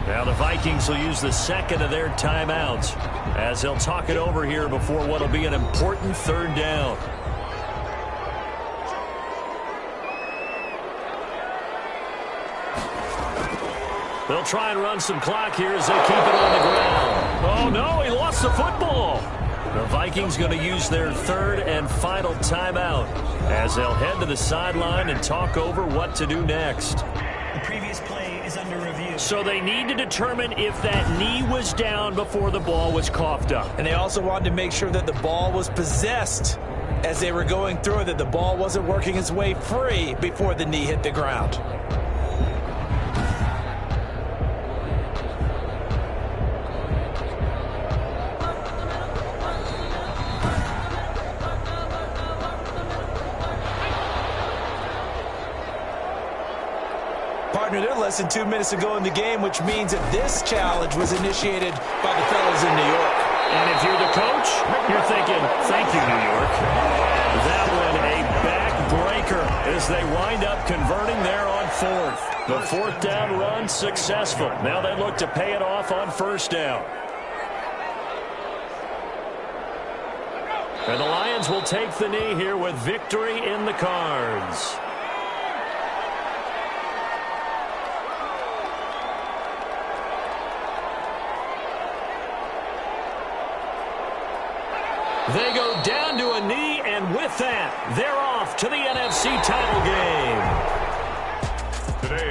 Now the Vikings will use the second of their timeouts as they'll talk it over here before what will be an important third down. They'll try and run some clock here as they keep it on the ground. Oh, no, he lost the football. The Vikings going to use their third and final timeout as they'll head to the sideline and talk over what to do next. The previous play is under review. So they need to determine if that knee was down before the ball was coughed up. And they also wanted to make sure that the ball was possessed as they were going through it, that the ball wasn't working its way free before the knee hit the ground. Partner, they're less than 2 minutes to go in the game, which means that this challenge was initiated by the fellas in New York. And if you're the coach, you're thinking, thank you, New York. That one a backbreaker as they wind up converting there on fourth. The fourth down run successful. Now they look to pay it off on first down. And the Lions will take the knee here with victory in the cards. They go down to a knee, and with that, they're off to the NFC title game.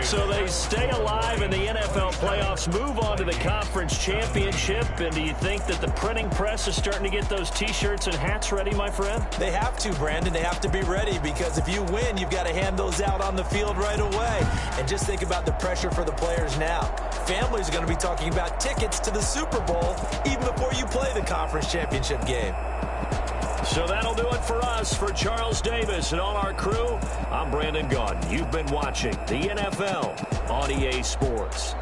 So they stay alive in the NFL playoffs, move on to the conference championship. And do you think that the printing press is starting to get those T-shirts and hats ready, my friend? They have to, Brandon. They have to be ready because if you win, you've got to hand those out on the field right away. And just think about the pressure for the players now. Families are going to be talking about tickets to the Super Bowl even before you play the conference championship game. So that'll do it for us. For Charles Davis and all our crew, I'm Brandon Gaudin. You've been watching the NFL on EA Sports.